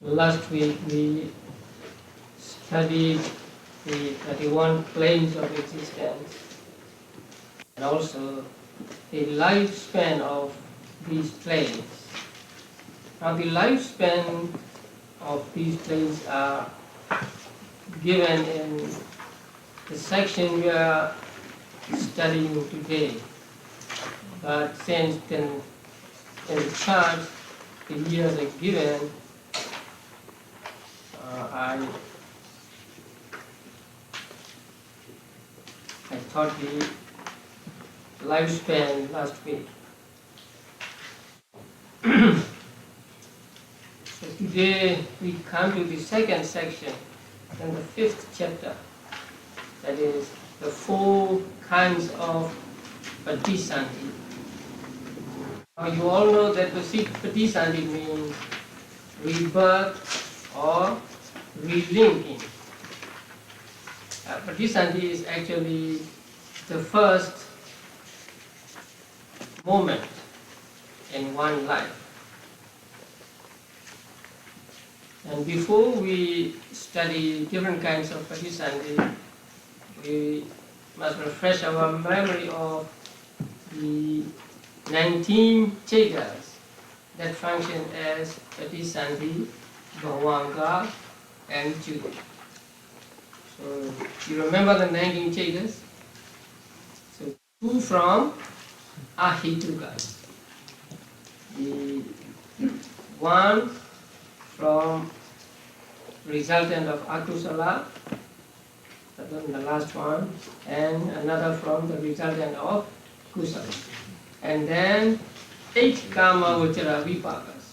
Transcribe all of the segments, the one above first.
Last week we studied the 31 planes of existence and also the lifespan of these planes. Now the lifespan of these planes are given in the section we are studying today. But since in the chart the years are given, I taught the lifespan last week. So today we come to the second section in the 5th chapter, that is the 4 kinds of Patisandhi. Now you all know that Patisandhi means rebirth or relinking. Patisandhi is actually the first moment in one life. And before we study different kinds of Patisandhi, we must refresh our memory of the 19 chetas that function as Patisandhi, Bhavanga and Juti. So you remember the 19 chetas? So 2 from Ahituka, the 1 from resultant of Akusala, the last one, and another from the resultant of Kusala. And then 8 Kama Vajra Vipakas,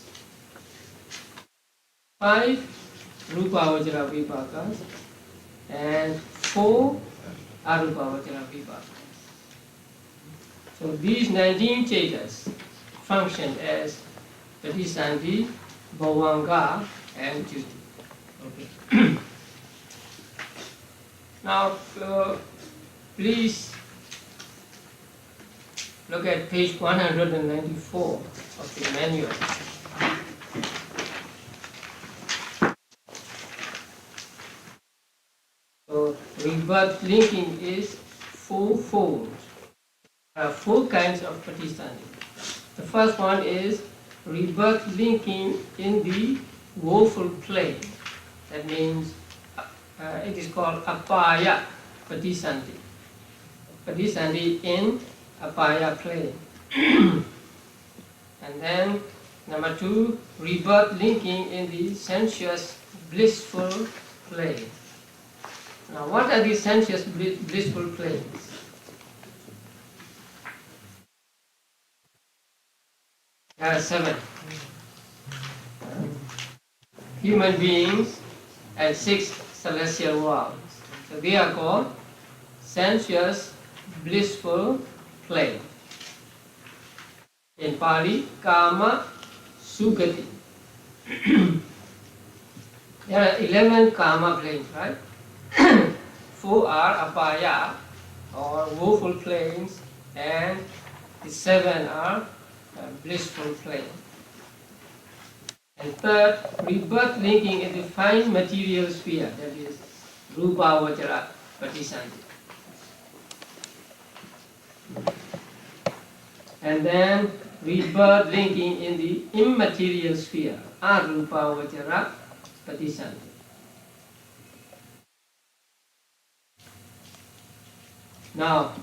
5 Rupa Vajra Vipakas, and 4 Arupa Vajra Vipakas. So these 19 chetas function as Patisandhi, Bhavanga and Juti. Okay. Now please look at page 194 of the manual. So rebirth linking is 4-fold. There are 4 kinds of Patisandhi. The first one is rebirth linking in the woeful plane. That means it is called Apaya Patisandhi. Patisandhi in Apaya plane. And then number 2, rebirth linking in the sensuous blissful plane. Now what are these sensuous blissful planes? There are 7. Human beings and 6 celestial worlds. So they are called sensuous blissful plane. In Pali, Kama Sugati. There are 11 Kama planes, right? 4 are Apaya or woeful planes, and the 7 are blissful plane. And third, rebirth linking in the fine material sphere, that is Rupa Vajra Patisandhi. And then rebirth linking in the immaterial sphere, Arupa Vajra Patisandhi. Now,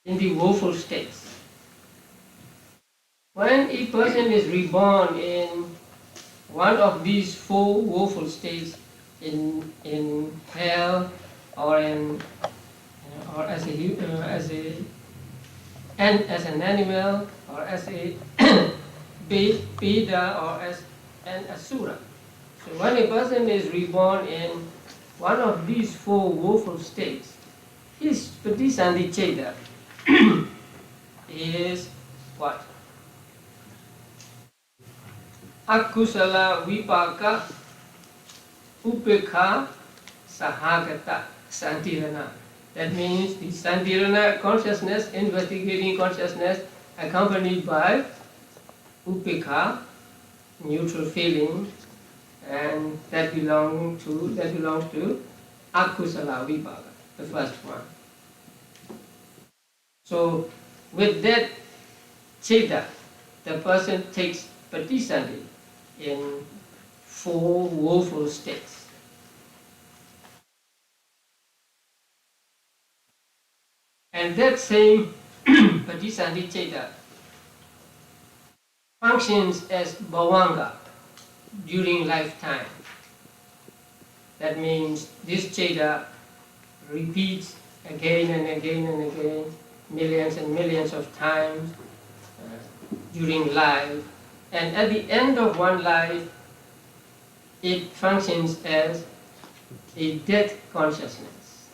in the woeful states, when a person is reborn in one of these 4 woeful states, in hell or or as an animal or as a Peda or as an Asura. So when a person is reborn in one of these 4 woeful states, his Patisandhi cheta is what? Akusala Vipaka Upekha Sahagata Santirana. That means the Santirana consciousness, investigating consciousness, accompanied by upekha, neutral feeling, and that belongs to akusala vipaka, the first one. So with that chitta, the person takes patisandhi in 4 woeful states. And that same patisandhi chitta functions as bhavanga during lifetime. That means this chitta repeats again and again and again, millions and millions of times during life, and at the end of one life it functions as a death consciousness.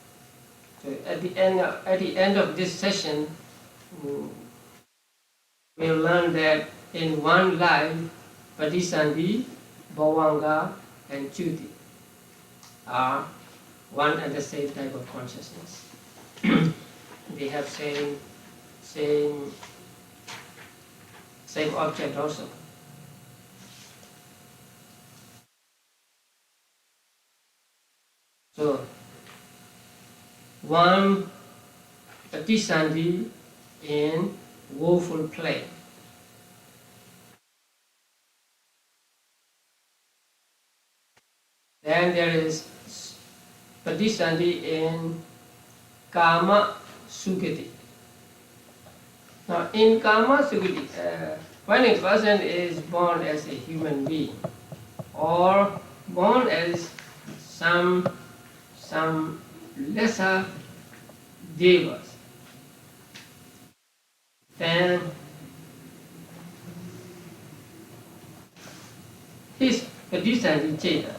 So at the end of this session we'll learn that in one life patisandhi, bhavanga and chuti are one and the same type of consciousness. They have same object also. So one patisandhi in woeful play. Then there is patisandhi in kama sugati. Now in kama sugati, when a person is born as a human being or born as some lesser devas, then his patisandhi chitta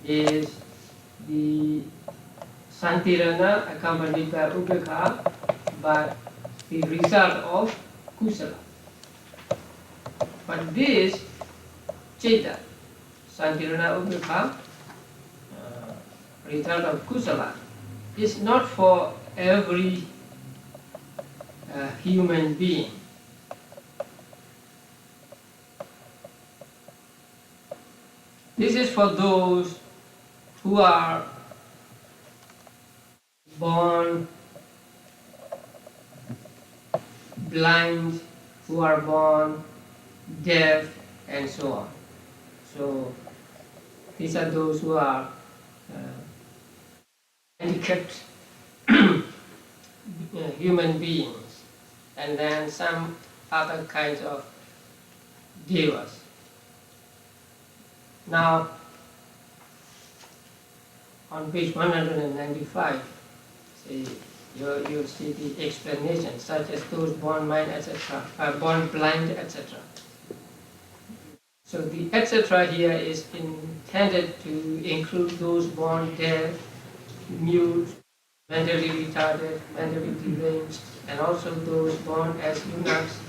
is the santirana accompanied by upekha, but the result of kusala. But this chitta, santirana upekha, result of kusala, is not for every human being. This is for those who are born blind, who are born deaf, and so on. So these are those who are handicapped human beings, and then some other kinds of devas. Now, on page 195, you see the explanation, such as those born blind, etc., born blind, etc. So the etc. here is intended to include those born deaf, mute, mentally retarded, mentally deranged, and also those born as eunuchs,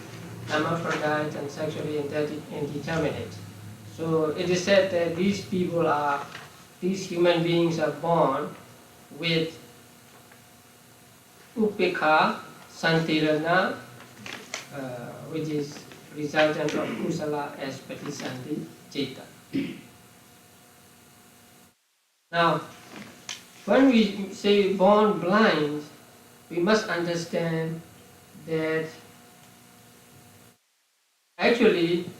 hermaphrodites, and sexually indeterminate. So it is said that these human beings are born with upekha, santirana, which is resultant of kusala as patisandhi chitta. Now, when we say born blind, we must understand that actually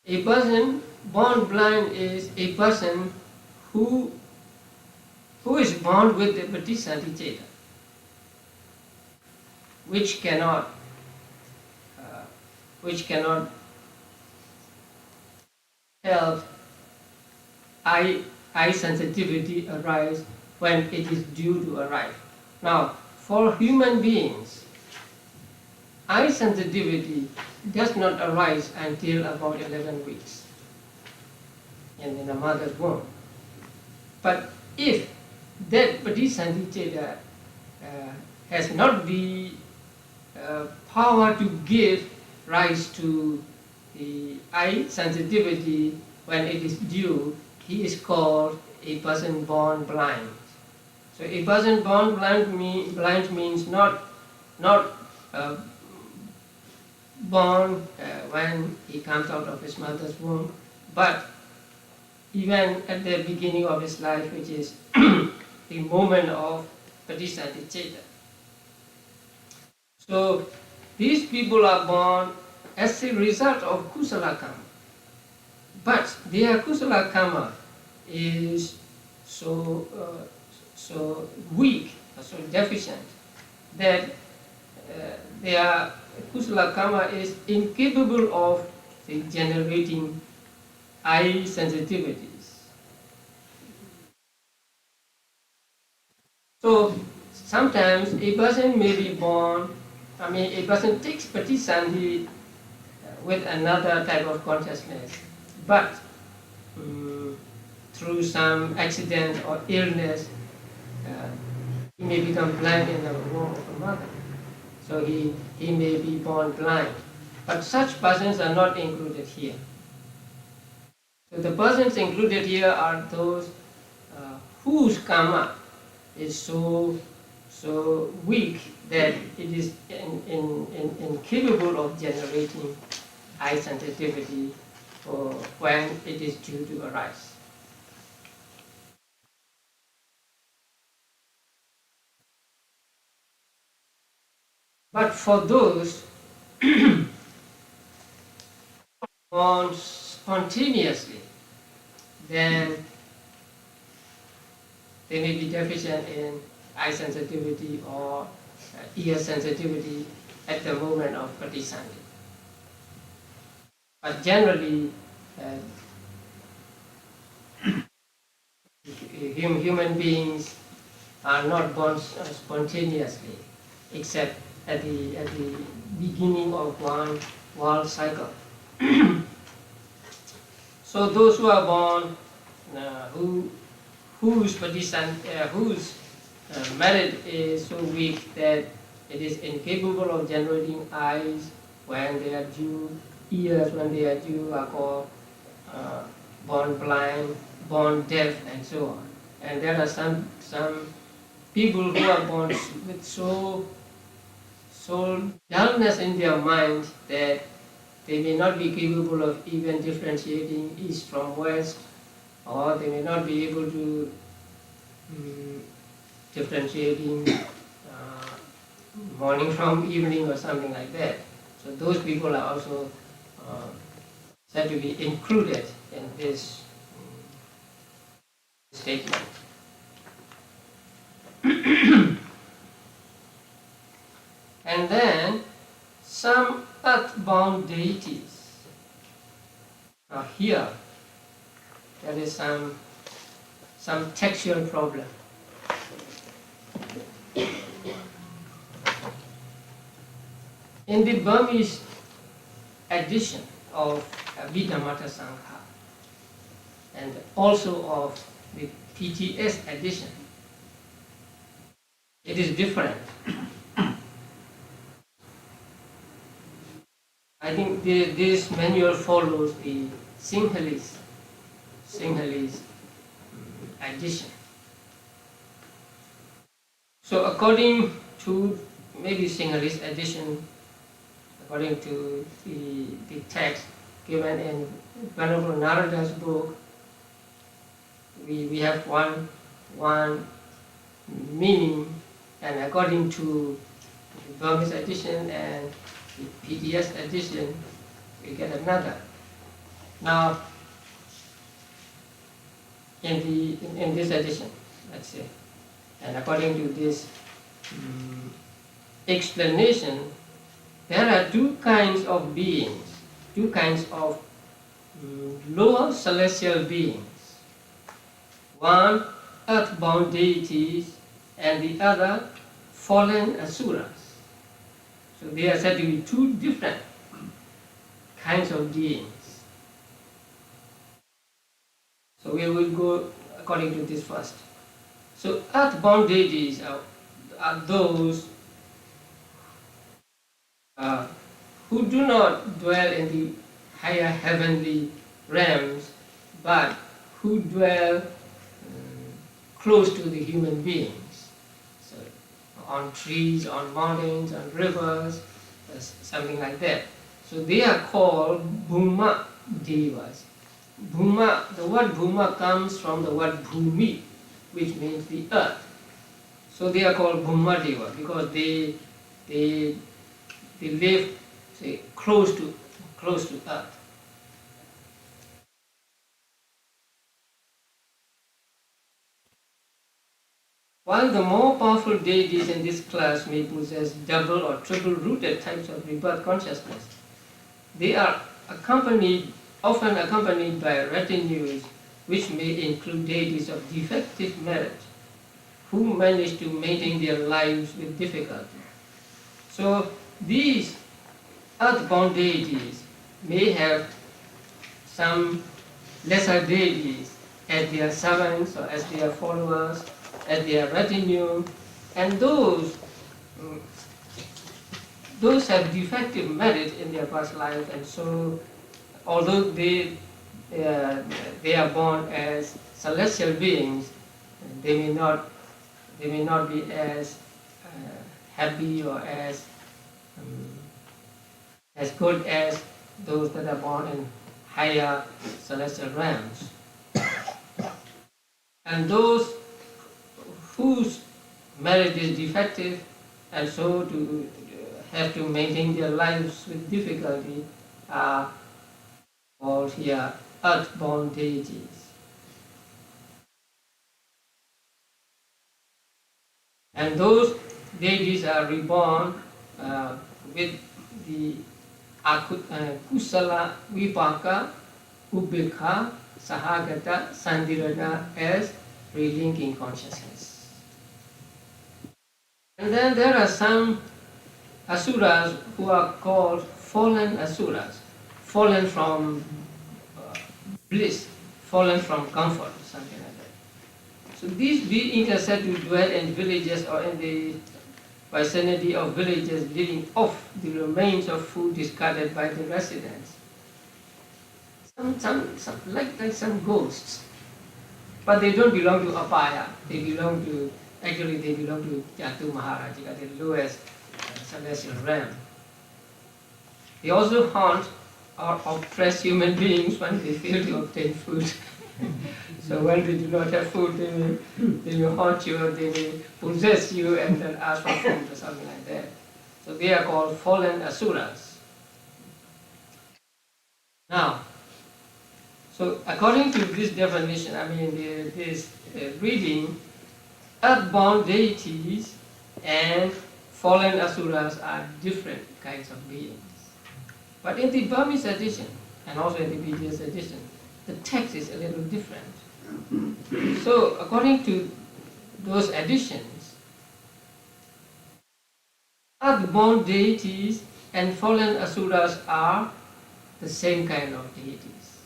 a person born blind is a person who is born with the patisandhi chitta, which cannot help eye sensitivity arise when it is due to arrive. Now, for human beings, eye sensitivity does not arise until about 11 weeks in the mother's womb. But if that patisandhi chitta has not the power to give rise to the eye sensitivity when it is due, he is called a person born blind. So a person born blind means not born when he comes out of his mother's womb, but even at the beginning of his life, which is the moment of Patisanthicheta. So these people are born as a result of kusala karma, but their kusala karma is so weak, so deficient, that their kusala karma is incapable of generating eye sensitivities. So sometimes a person may be born, a person takes patisandhi with another type of consciousness, but through some accident or illness, he may become blind in the womb of a mother. So he may be born blind. But such persons are not included here. So the persons included here are those whose karma is so weak that it is incapable of generating eye sensitivity for when it is due to arise. But for those born spontaneously, then they may be deficient in eye sensitivity or ear sensitivity at the moment of patisandhi. But generally, human beings are not born spontaneously, except at the beginning of one world cycle. So those who are born, whose merit is so weak that it is incapable of generating eyes when they are due, ears when they are due, are called born blind, born deaf, and so on. And there are some people who are born with so dullness in their mind that they may not be capable of even differentiating east from west, or they may not be able to differentiating morning from evening or something like that. So those people are also said to be included in this statement. And then some earthbound deities. Now here there is some textual problem. In the Burmese edition of Abhidhammattha-saṅgaha and also of the PTS edition, it is different. I think this manual follows the Sinhalese edition. So according to maybe Sinhalese edition, according to the text given in Venerable Narada's book, we have one meaning, and according to the Burmese edition and the PTS edition, we get another. Now, in this edition, let's say, and according to this explanation, there are two kinds of beings, two kinds of lower celestial beings. One, earthbound deities, and the other, fallen asuras. So they are said to be two different kinds of beings. So we will go according to this first. So earthbound deities are those who do not dwell in the higher heavenly realms, but who dwell close to the human beings. On trees, on mountains, on rivers, something like that. So they are called Bhuma Devas. Bhuma, the word Bhuma comes from the word Bhumi, which means the earth. So they are called Bhuma Deva because they live, say, close to earth. While the more powerful deities in this class may possess double or triple-rooted types of rebirth consciousness, they are often accompanied by retinues which may include deities of defective merit who manage to maintain their lives with difficulty. So these earthbound deities may have some lesser deities as their servants or as their followers, as their retinue, and those have defective merit in their past life, and so although they are born as celestial beings, they may not be as happy or as good as those that are born in higher celestial realms. And those whose merit is defective and so to have to maintain their lives with difficulty are called here earthborn deities. And those deities are reborn with the kusala, vipaka, ubekha, sahagata, sandirana as relinking consciousness. And then there are some asuras who are called fallen asuras, fallen from bliss, fallen from comfort, something like that. So these beings are said to dwell in villages or in the vicinity of villages living off the remains of food discarded by the residents. Like some ghosts. But they don't belong to Apaya, they belong to Jatu Maharaja, the lowest celestial realm. They also haunt or oppress human beings when they fail to obtain food. So when they do not have food, they will haunt you, or they will possess you and then ask for food or something like that. So they are called fallen asuras. Now, so according to this definition, this reading, earthbound deities and fallen asuras are different kinds of beings. But in the Burmese edition, and also in the Buddhist edition, the text is a little different. So according to those editions, earthbound deities and fallen asuras are the same kind of deities.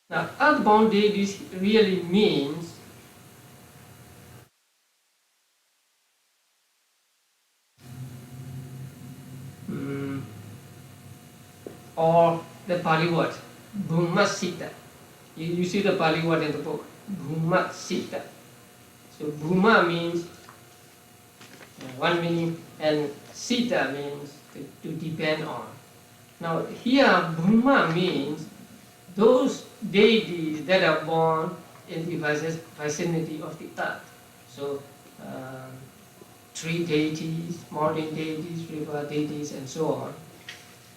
Now, earthbound deities really means or the Pali word, Bhuma Sita. You see the Pali word in the book, Bhuma Sita. So Bhuma means one meaning, and Sita means to depend on. Now here Bhuma means those deities that are born in the vicinity of the earth. So tree deities, mountain deities, river deities, and so on.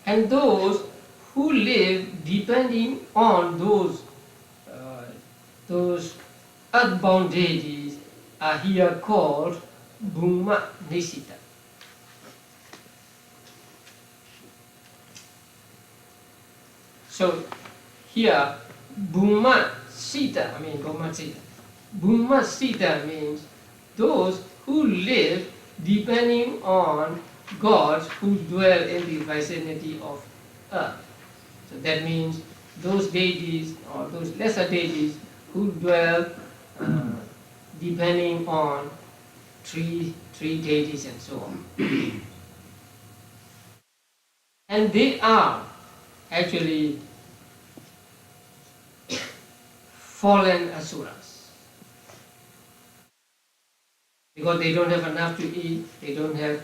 And those who live depending on those earthbound deities are here called Bhuma Nisita. So here, Bhuma Sita, Bhuma Sita means those who live depending on gods who dwell in the vicinity of earth. So that means those deities or those lesser deities who dwell depending on tree deities and so on. And they are actually fallen asuras. Because they don't have enough to eat, they don't have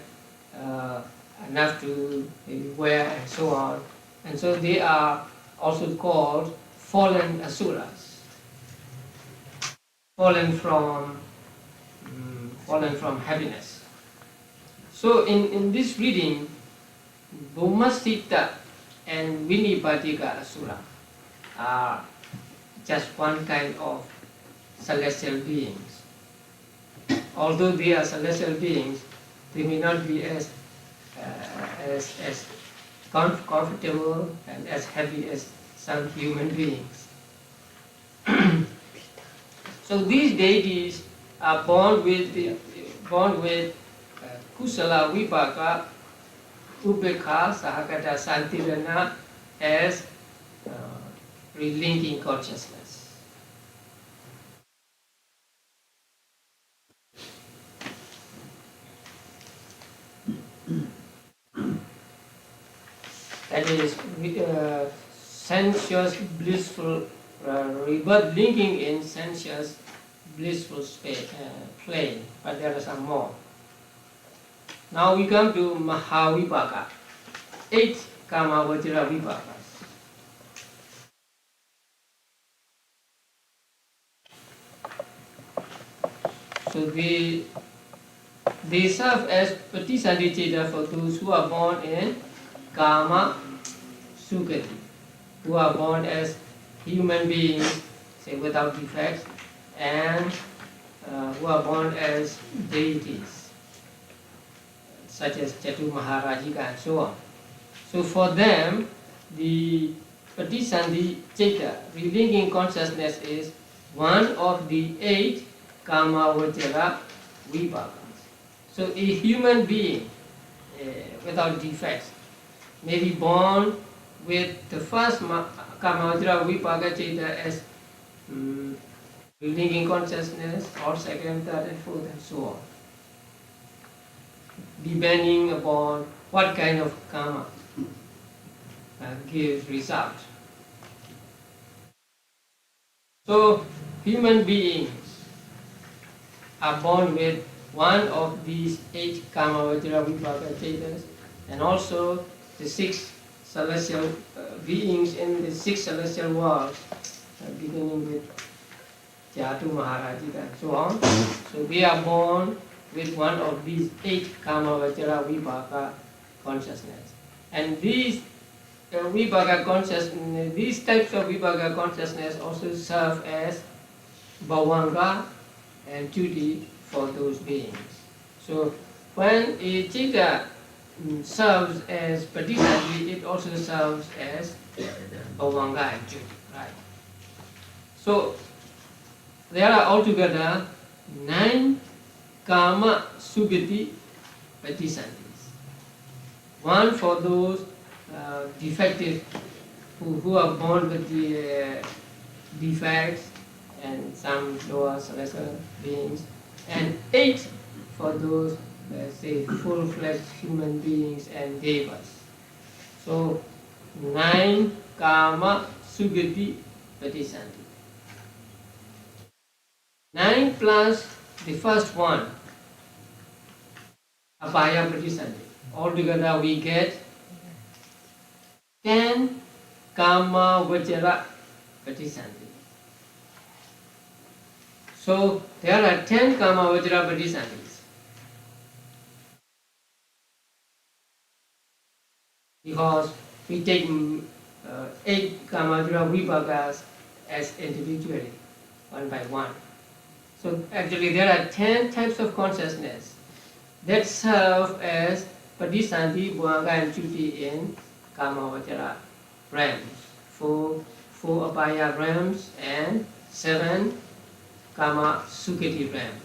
enough to maybe wear and so on. And so they are also called fallen asuras, fallen from happiness. So in this reading, Bhumasitta and Vinipatika asura are just one kind of celestial beings. Although they are celestial beings, they may not be as comfortable and as happy as some human beings. So these deities are born with kusala vipaka upekha sahakata santirana as relinking consciousness. That is sensuous blissful rebirth linking in sensuous blissful plane, but there are some more. Now we come to Mahavipaka, 8 Kama Vajra Vipakas. So they serve as Patisandhiceta for those who are born in Kama Sukati, who are born as human beings, say without defects, and who are born as deities, such as Chatu Maharajika and so on. So for them, the Patisandhiceta, relinking consciousness, is one of the 8 Kama Vajra Vipakas. So a human being without defects may be born with the first Kama Vajra Vipaka Cheta as relinking consciousness, or second, third and fourth and so on, depending upon what kind of karma gives result. So human beings are born with one of these 8 Kama Vajra Vipaka Chetas, and also the 6 celestial beings in the 6 celestial worlds, beginning with Chatu Maharajika and so on. So they are born with one of these 8 Kama Vajra Vipaka consciousness. And these Vipaka consciousness, these types of Vipaka consciousness also serve as Bhavanga and duty for those beings. So when a Cheta serves as Patisandhi, it also serves as Bhavanga and duty, right? So there are altogether 9 Kama Sugati Patisandhis. One for those defective who are born with the defects and some lower celestial beings, and 8 for those, let's say, full-fledged human beings and devas. So 9 Kama Sugati Patisandhi. 9 plus the first one, Abhaya Patisandhi. Altogether we get 10 Kama Vajra Patisandhi. So there are 10 Kama Vajra Patisandhis. Because we take 8 Kama Vajra Vipakas as individually, one by one. So actually there are 10 types of consciousness that serve as Patisandhi, Bhavanga and Chuti in Kama Vajra realms. 4 Abhaya realms and 7 Kama Sukati realms.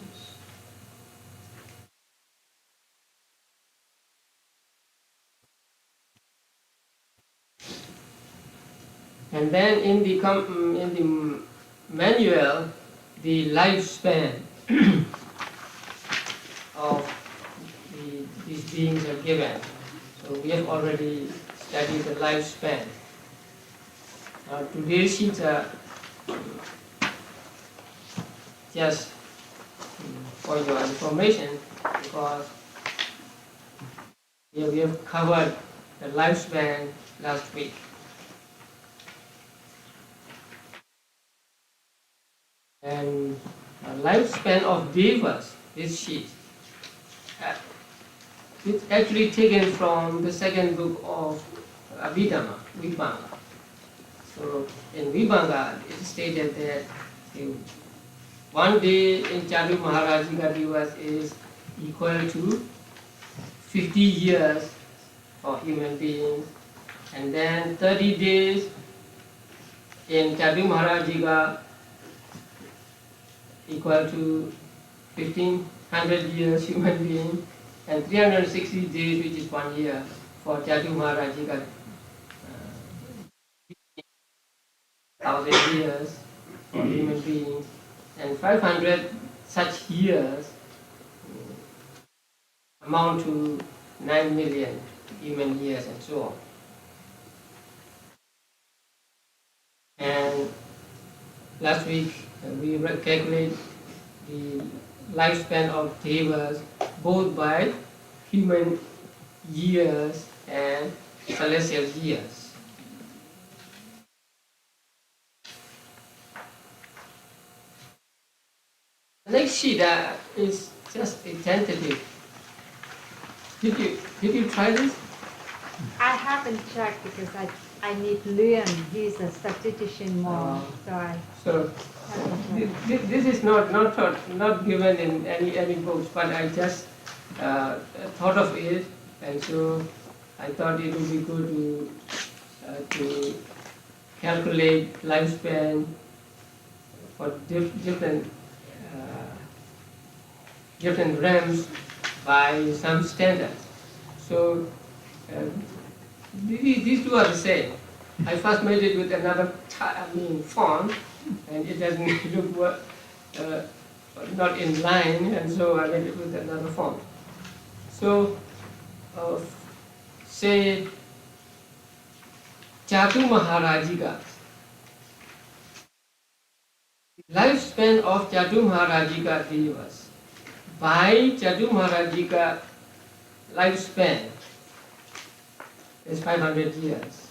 And then in the manual, the lifespan of these beings are given. So we have already studied the lifespan. Today's sheets are just for your information, because We have covered the lifespan last week. And the lifespan of devas, this sheet, it's actually taken from the second book of Abhidhamma, Vibhanga. So in Vibhanga, it stated that one day in Chadu Maharajiga Divas is equal to 50 years for human beings, and then 30 days in Chadu Maharajiga equal to 1500 years human being, and 360 days, which is 1 year, for Chadu Maharajiga, 1000 years for human beings, and 500 such years amount to 9 million human years, and so on. And last week we calculate the lifespan of devas both by human years and celestial years. The next sheet is just a tentative. Did you try this? I haven't checked because I need to learn. He's a statistician more, So this is not given in any books, but I just thought of it, and so I thought it would be good to calculate lifespan for different realms by some standard. So these two are the same. I first made it with another font, and it doesn't look not in line, and so I made it with another font. So say Chatu Maharajiga. Lifespan of Chatu Maharajiga Devas by Chatu Maharajiga lifespan is 500 years.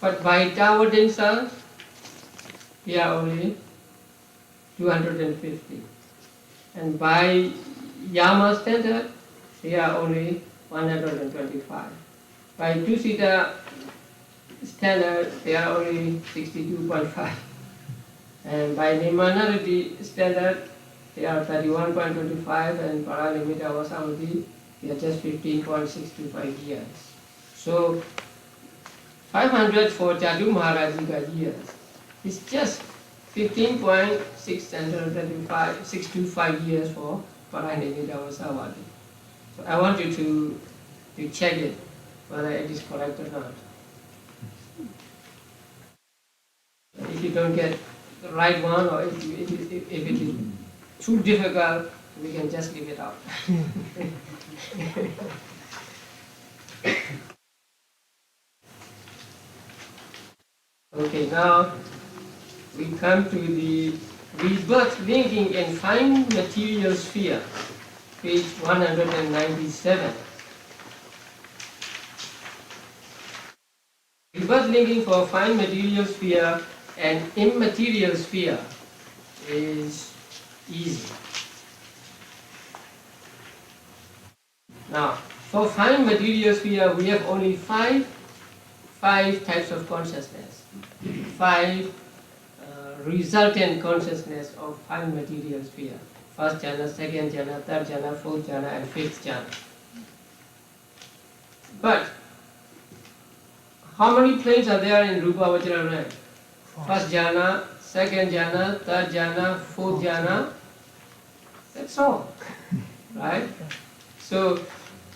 But by Tao Densa, we are only 250. And by Yama standard, we are only 125. By Tusita standard, they are only 62.5. And by Nimanarati standard, they are 31.25, and Paralimita Vasavati, they are just 15.625 years. So 500 for Chadu Maharajiga years is just 15.625 years for Paralimita Vasavati. So I want you to check it, whether it is correct or not. If you don't get the right one, or if it is too difficult, we can just leave it out. Okay, now we come to the rebirth linking in fine material sphere, page 197. Rebirth linking for fine material sphere and immaterial sphere is easy. Now, for fine material sphere, we have only five types of consciousness, five resultant consciousness of fine material sphere. First jhana, second jhana, third jhana, fourth jhana, and fifth jhana. But how many planes are there in Rupa Vajra realm? First jhana, second jhana, third jhana, fourth jhana. That's all, right? So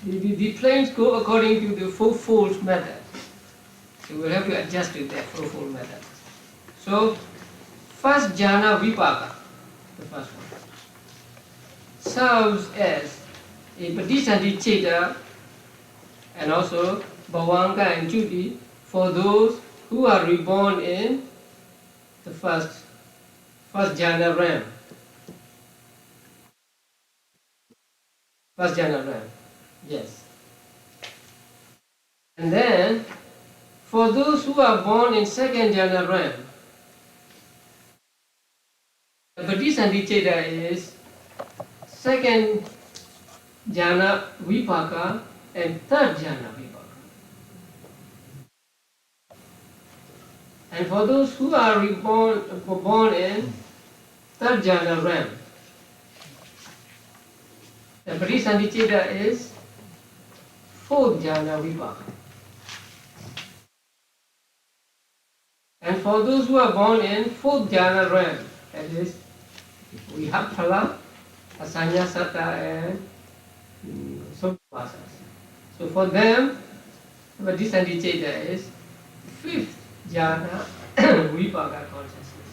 the planes go according to the fourfold method. So we'll have to adjust to that fourfold method. So first jhana vipaka, the first one, serves as a patisandhi cheta and also bhavanga and juti for those who are reborn in the first jhana realm. First jhana realm, yes. And then, for those who are born in second jhana realm, the Patisandhiceta is second jhana vipaka and third jhana vipaka. And for those who are born in third jhana realm, the Patisandhiceta is fourth jhana vipaka. And for those who are born in fourth jhana realm, that is, we have phala, asanya, satta, and subhasas. So for them, Patisandhiceta is fifth jhana vipaka consciousness.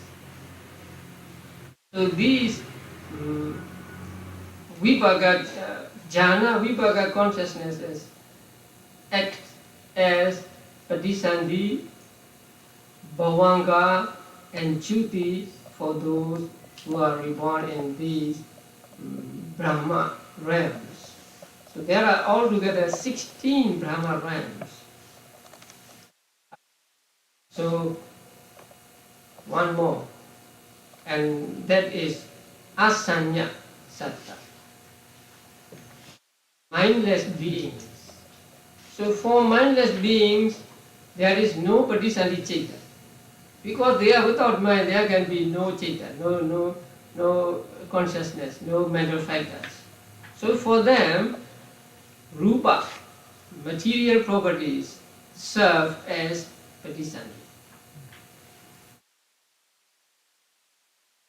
So these vipaka, jhana vipaka consciousnesses act as Patisandhi, Bhavanga, and Chuti for those who are reborn in these Brahma realms. So there are altogether 16 Brahma realms. So one more, and that is Asanya Satta, mindless beings. So for mindless beings, there is no Patisandhiceta. Because they are without mind, there can be no Cheta, no consciousness, no mental factors. So for them, Rupa, material properties, serve as Patisandhi.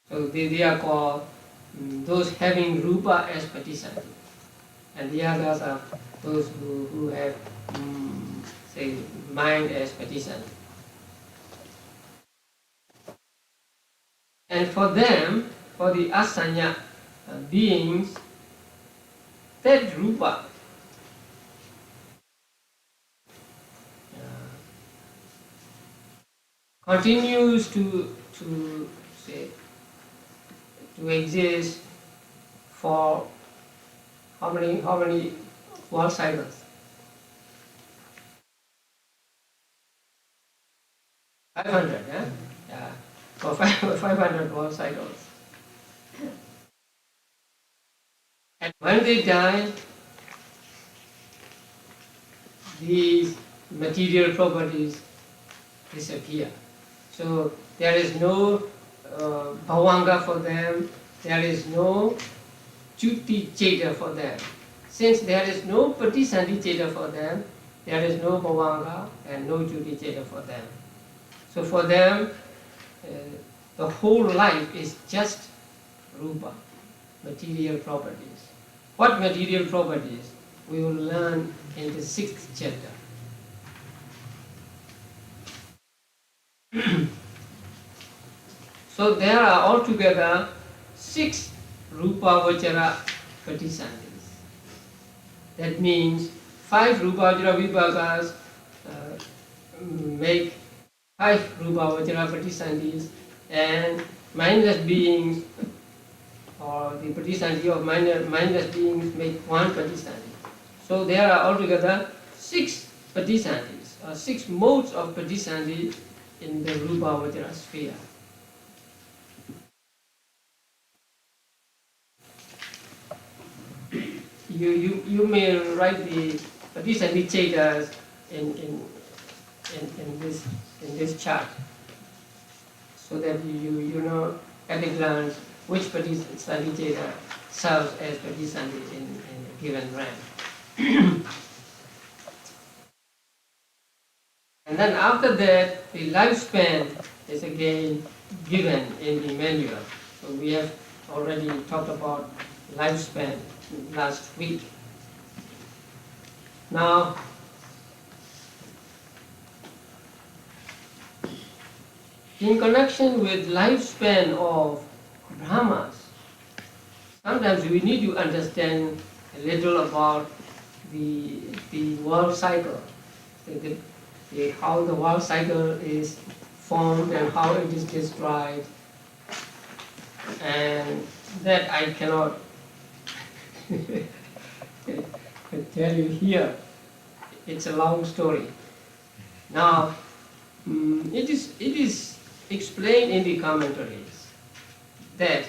So they are called those having Rupa as Patisandhi. And the others are those who have, say, mind as Patisandhi. And for them, for the asanya beings, that Rupa continues to exist for how many world cycles? 500, yeah? Yeah. For 500 world cycles. And when they die, these material properties disappear. So there is no bhavanga for them, there is no chuti cheta for them. Since there is no patisandhi cheta for them, there is no bhavanga and no chuti cheta for them. So for them, the whole life is just rupa, material properties. What material properties? We will learn in the 6th chapter. So there are altogether 6 rupa vachara patisandhis. That means 5 rupa vachara vibhagas make 5 rupa vachara patisandhis, and mindless beings, or the patisandhi of mindless beings, make 1 patisandhi. So there are altogether 6 patisandhis, or 6 modes of patisandhi in the rupa vachara sphere. You may write the patisandhi chetas in this chart, so that you know at a glance which patisandhi cheta serves as patisandhi in a given rank. And then after that, the lifespan is again given in the manual. So we have already talked about lifespan last week. Now, in connection with lifespan of Brahmas, sometimes we need to understand a little about the world cycle, how the world cycle is formed and how it is described, and that I cannot tell you here it's a long story. Now, it is explained in the commentaries that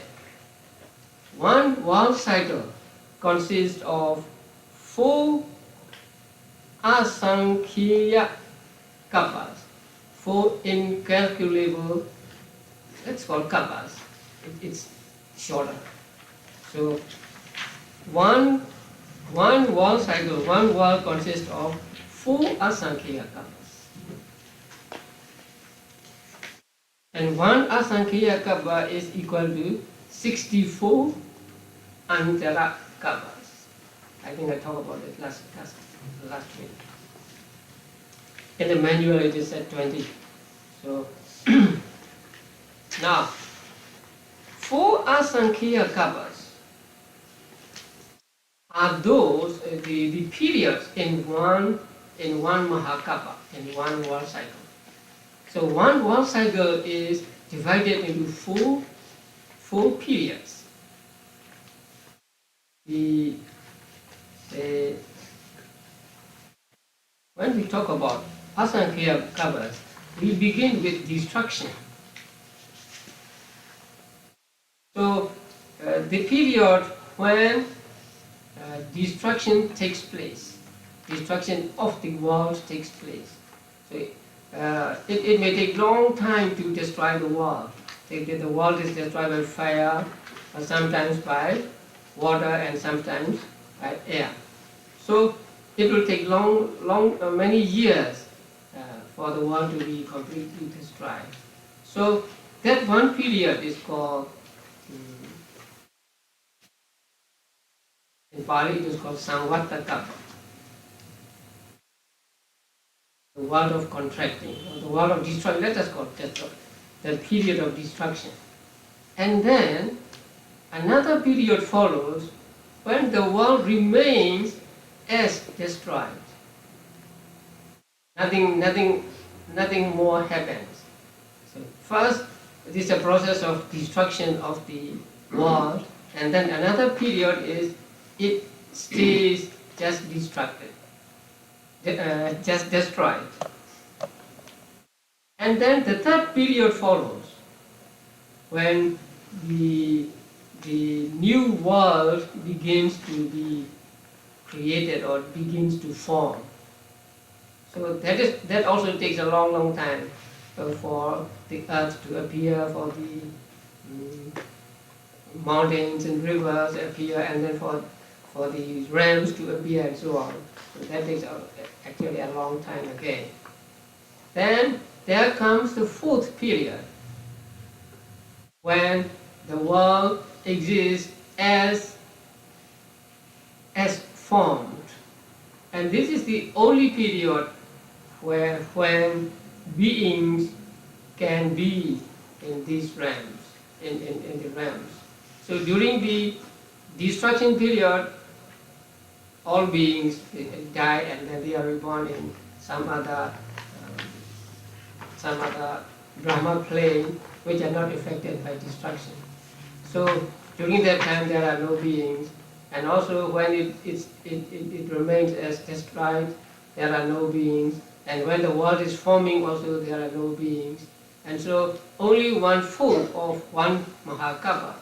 one world cycle consists of 4 asankhiya kappas, 4 incalculable, that's called kappas. It's shorter. So one world cycle, one world consists of 4 asankhiya kappas. And 1 asankhiya kappa is equal to 64 antara kappas. I think I talked about it last week. In the manual it is at 20. So now 4 asankhiya kappas are those the periods in one mahakappa, in one world cycle. So one world cycle is divided into four periods. When we talk about asankhiya kappas, we begin with destruction. So the period when destruction takes place, destruction of the world takes place. So it may take long time to destroy the world. The world is destroyed by fire, or sometimes by water, and sometimes by air. So it will take many years for the world to be completely destroyed. So that one period is called, in Pali it is called Samvattakappa, the world of contracting, or the world of destruction. Let us call it the period of destruction. And then another period follows when the world remains as destroyed. Nothing more happens. So first, it is a process of destruction of the world, and then another period is it stays just destructed, just destroyed. And then the third period follows when the new world begins to be created or begins to form. So that also takes a long time for the earth to appear, for the mountains and rivers appear, and then for the realms to appear, and so on. So that takes actually a long time again. Then there comes the fourth period, when the world exists as formed. And this is the only period when beings can be in these realms, in the realms. So during the destruction period, all beings die, and then they are reborn in some other Brahma plane, which are not affected by destruction. So during that time there are no beings, and also when it remains as destroyed, there are no beings, and when the world is forming also there are no beings. And so only 1/4 of one Mahakappa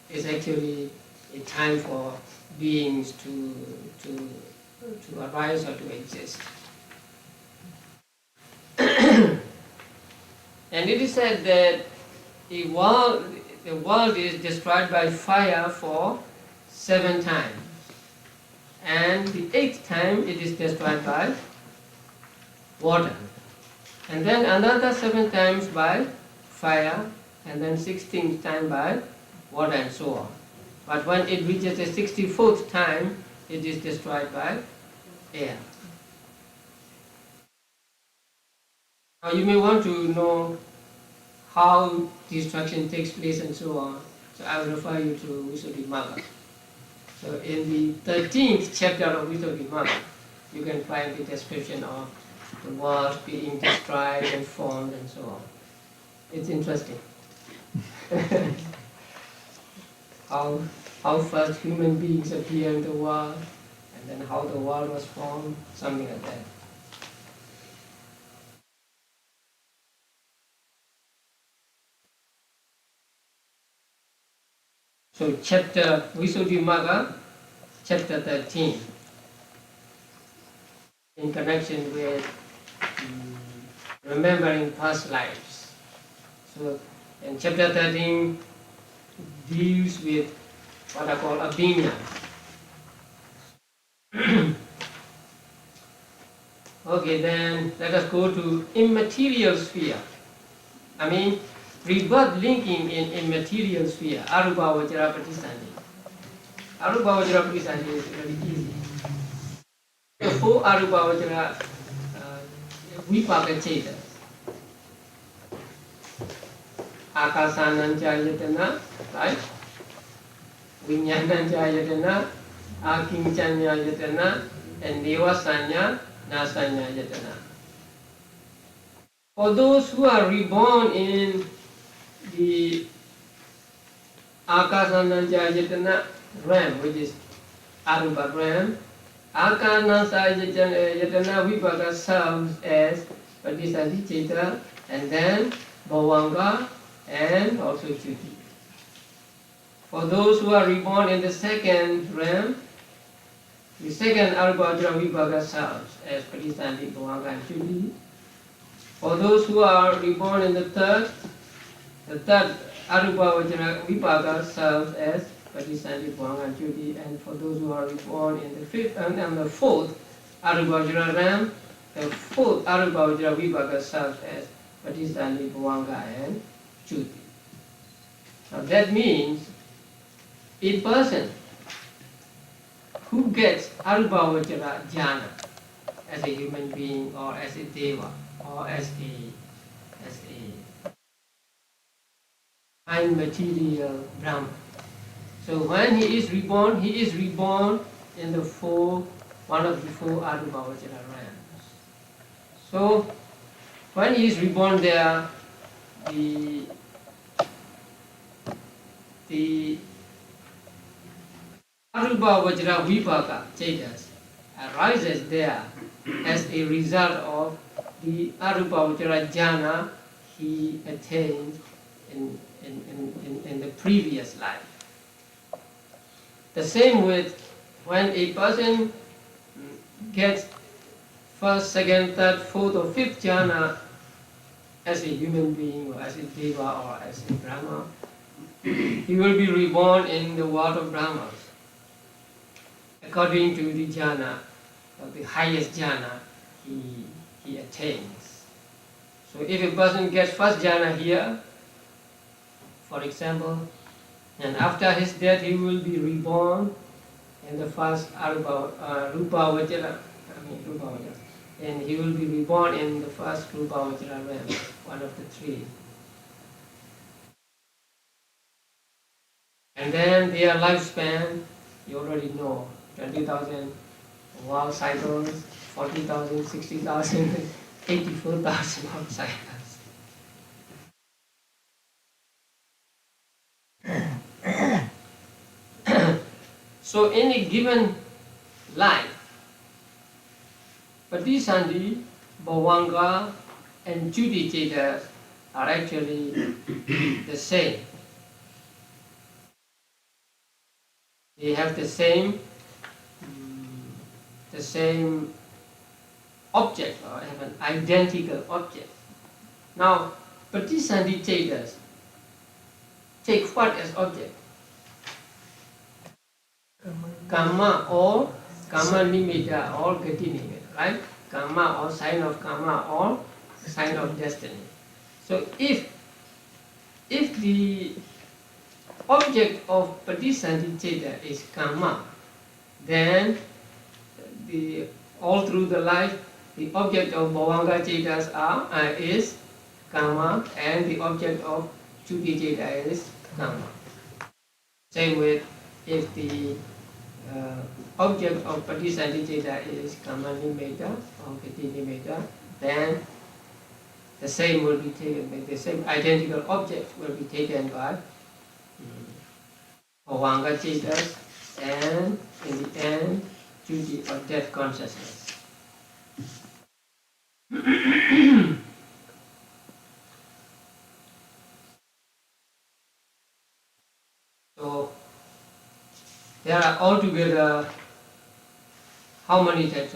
is actually a time for beings to arise or to exist. And it is said that the world is destroyed by fire for 7 times. And the 8th time it is destroyed by water. And then another 7 times by fire, and then 16th time by water, and so on. But when it reaches the 64th time, it is destroyed by air. Now you may want to know how destruction takes place and so on. So I will refer you to Visuddhimagga. So in the 13th chapter of Visuddhimagga, you can find the description of the world being destroyed and formed and so on. It's interesting. How first human beings appear in the world, and and then how the world was formed, something like that. So chapter Visuddhimagga, chapter 13, in connection with remembering past lives. So, and chapter 13 deals with what I call Abhidhamma. Okay, then let us go to immaterial sphere. I mean, rebirth linking in immaterial sphere, Arupa Vajra Pratisthani. Arupa Vajra Pratisthani is very easy. The four Arupa Vajra Vipaka Chetas. Akasananja Yatana, right? Vinyananja Yatana, Akinchanya Yatana, and Devasanya, Nasanya Yatana. For those who are reborn in the Akasananja Yatana realm, which is Arupa realm, Akasananja Yatana Vipaka serves as Pratisthani Cheta, and then Bhavanga, and also Chuti. For those who are reborn in the second realm, the second Arupa Vajra Vipaka serves as Pratisthani, Bhavanga, and Chuti. For those who are reborn in the third Arupa Vajra Vipaka serves as Pratisthani, Bhavanga, and Chuti. And for those who are reborn in the fifth and the fourth Arupa Vajra realm, the fourth Arupa Vajra Vipaka serves as Pratisthani, Bhavanga, and Chuti. Now that means a person who gets Arupa Vajra jhana as a human being or as a deva or as a immaterial Brahman. So when he is reborn in the one of the four Arupa Vajra realms. So when he is reborn there, the Arupa Vajra Vipaka Chetas arises there as a result of the Arupa Vajra jhana he attained in the previous life. The same with when a person gets first, second, third, fourth or fifth jhana as a human being or as a deva or as a Brahma, he will be reborn in the world of Brahmas according to the jhana, or the highest jhana he attains. So if a person gets first jhana here, for example, and after his death he will be reborn in the first Rupa Vajra, and he will be reborn in the first Rupa Vajra realm, one of the three. And then their lifespan, you already know, 20,000 world cycles, 40,000, 60,000, 84,000 world cycles. So in a given life, Pratisthani, Bhavanga, and Chuti Chetas are actually the same. They have the same object, or have an identical object. Now, Pratisthani Chetas take what as object? Karma or Karma Nimitta or Gati Nimitta, right? Karma or sign of karma or sign of destiny. So if the object of Pratisthani Cheta is karma, then all through the life the object of Bhavanga Chetas is karma, and the object of Chuti Cheta is karma. Same with if the object of Pratisthani Cheta is karma nimitta or gati nimitta, then the same will be taken, the same identical object will be taken by Bhavanga Chetas, and in the end duty or death consciousness. So there are altogether how many types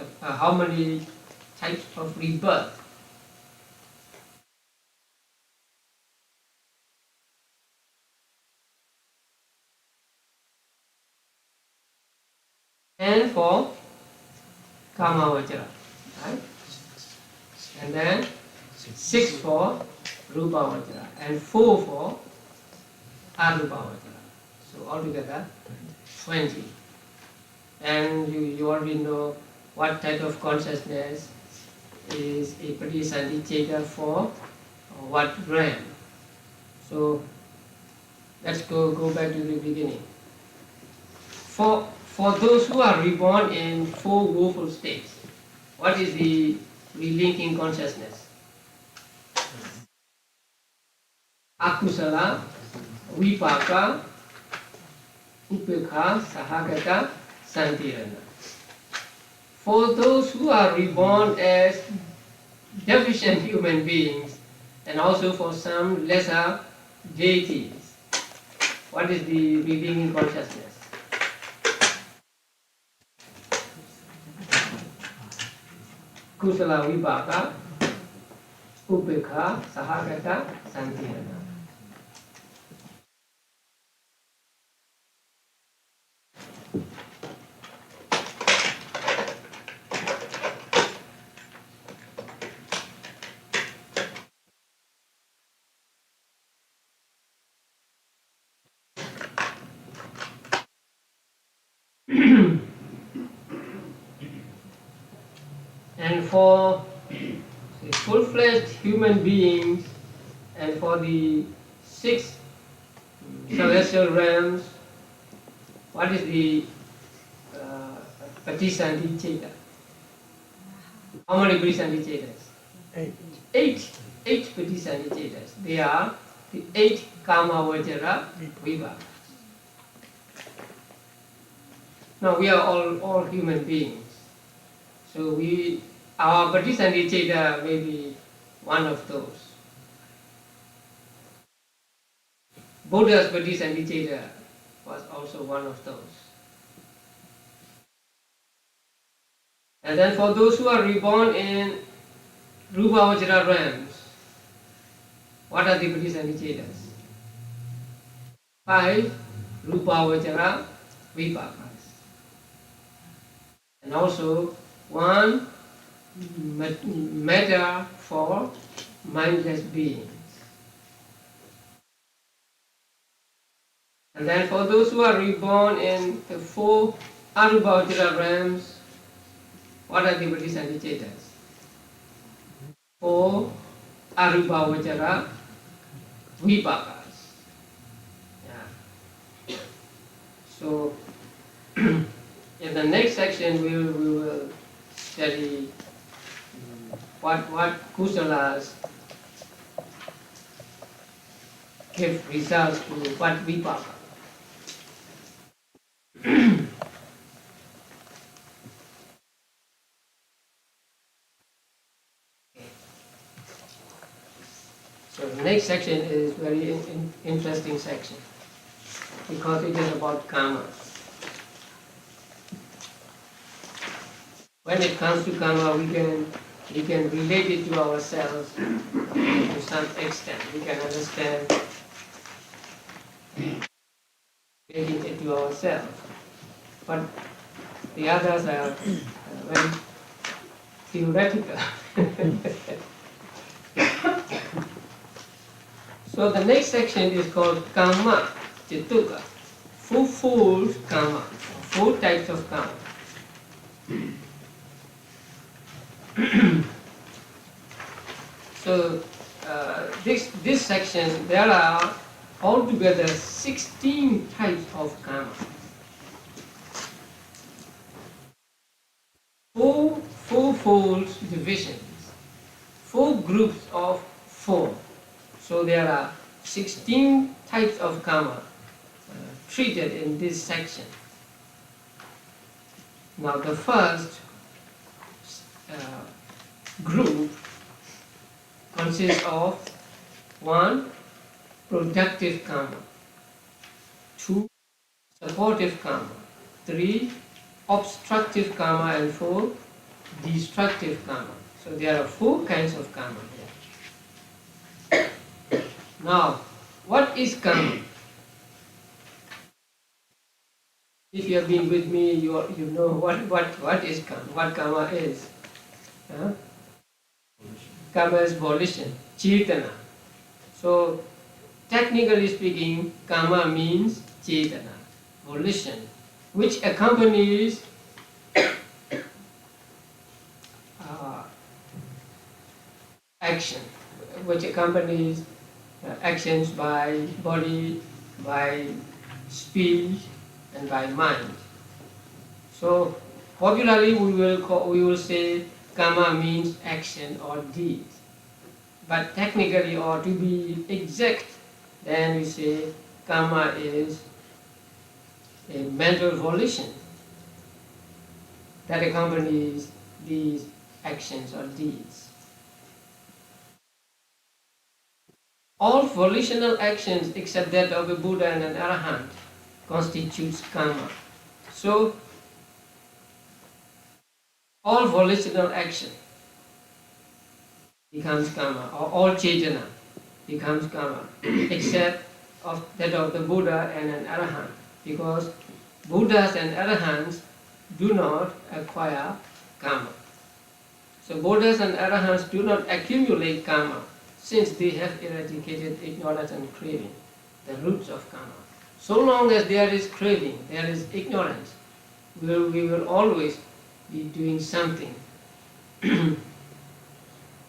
of rebirth? And for Kama Vajra, right? And then 6 for Rupa Vajra and 4 for Arupa Vajra. So altogether 20. And you already know what type of consciousness is a Pradesandhiceta for what realm. So let's go back to the beginning. For those who are reborn in 4 woeful states, what is the relinking consciousness? Akusala, Vipaka, Upekha, Sahagata, Santirana. For those who are reborn as deficient human beings, and also for some lesser deities, what is the relinking consciousness? Kusala Vipaka, Upekha, Sahagata, Santirana. And for full-fledged human beings and for the 6 celestial realms, what is the Patisandhiceta? How many Patisandhicetas? 8 Patisandhicetas. They are the 8 Kama Vajra Vibhaka. Now we are all human beings. So our Patisandhiceta may be one of those. Buddha's Patisandhiceta was also one of those. And then for those who are reborn in Rupa Vajra realms, what are the Patisandhicetas? 5 Rupa Vajra Vipakas. And also 1 matter for mindless beings. And then for those who are reborn in the 4 Arupa Vajra realms, what are the Patisandhicetas? 4 Arupa Vajra Vipakas. Yeah. So in the next section we will study what kusalas give results to what vipaka. So the next section is very interesting section because it is about karma. When it comes to karma, we can relate it to ourselves to some extent. We can understand relating it to ourselves. But the others are very theoretical. So the next section is called karma chituka, 4-fold karma, 4 types of karma. So this section, there are altogether 16 types of karma. 4-fold divisions, 4 groups of 4. So there are 16 types of karma treated in this section. Now the first group consists of 1. Productive karma, 2. Supportive karma, 3. Obstructive karma, and 4. Destructive karma. So there are 4 kinds of karma here. Now, what is karma? If you have been with me, you know what is karma, what karma is. Huh? Karma is volition, cetana. So, technically speaking, karma means cetana, volition, which accompanies action, which accompanies actions by body, by speech, and by mind. So, popularly we will say karma means action or deed. But technically, or to be exact, then we say karma is a mental volition that accompanies these actions or deeds. All volitional actions except that of a Buddha and an Arahant constitutes karma. So, all volitional action becomes karma, or all cetana becomes karma, except of that of the Buddha and an Arahant, because Buddhas and Arahants do not acquire karma. So Buddhas and Arahants do not accumulate karma, since they have eradicated ignorance and craving, the roots of karma. So long as there is craving, there is ignorance, we will always be doing something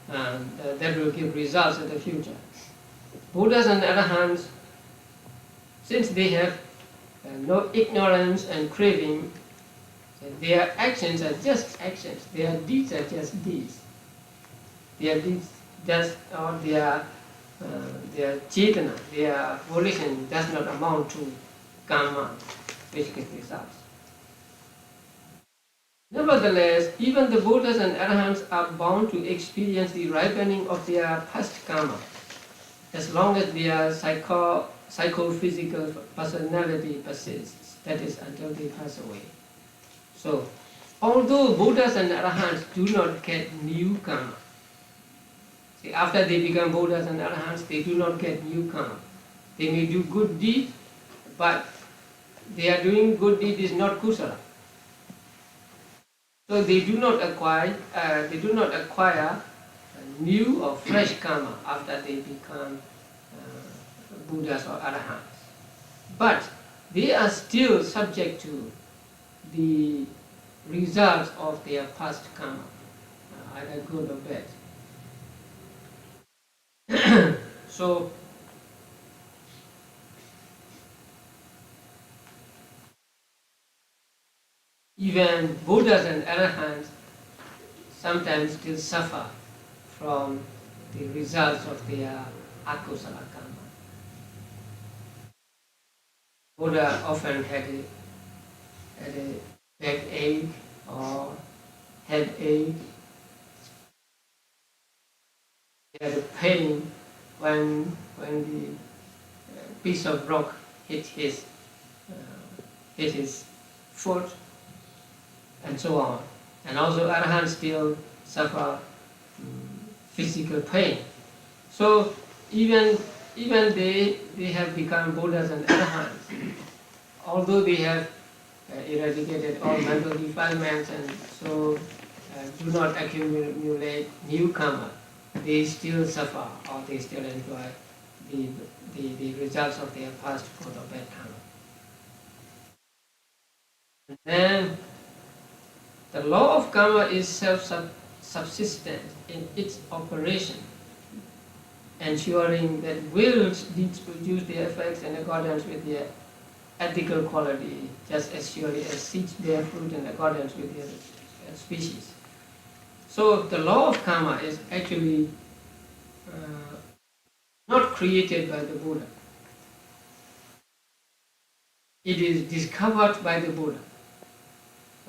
that will give results in the future. Buddhas and Arahants, since they have no ignorance and craving, their actions are just actions, their deeds are just deeds. Their deeds does, or their cetana, their volition does not amount to karma, which gives results. Nevertheless, even the Buddhas and Arahants are bound to experience the ripening of their past karma, as long as their psychophysical personality persists, that is, until they pass away. So, although Buddhas and Arahants do not get new karma, see, after they become Buddhas and Arahants, they do not get new karma. They may do good deeds, but they are doing good deed is not kusala. So they do not acquire new or fresh karma after they become Buddhas or Arahants. But they are still subject to the results of their past karma, either good or bad. So, even Buddhas and Arahants sometimes still suffer from the results of their akusala karma. Buddha often had a backache or headache. He had a pain when the piece of rock hit his foot, and so on. And also Arahants still suffer physical pain. So even they have become Buddhas and Arahants, although they have eradicated all mental defilements and so do not accumulate new karma, they still suffer, or they still enjoy the results of their past good or bad karma. And then the law of karma is self-subsistent in its operation, ensuring that wills deeds produce their effects in accordance with their ethical quality, just as surely as seeds bear fruit in accordance with their species. So the law of karma is actually not created by the Buddha. It is discovered by the Buddha.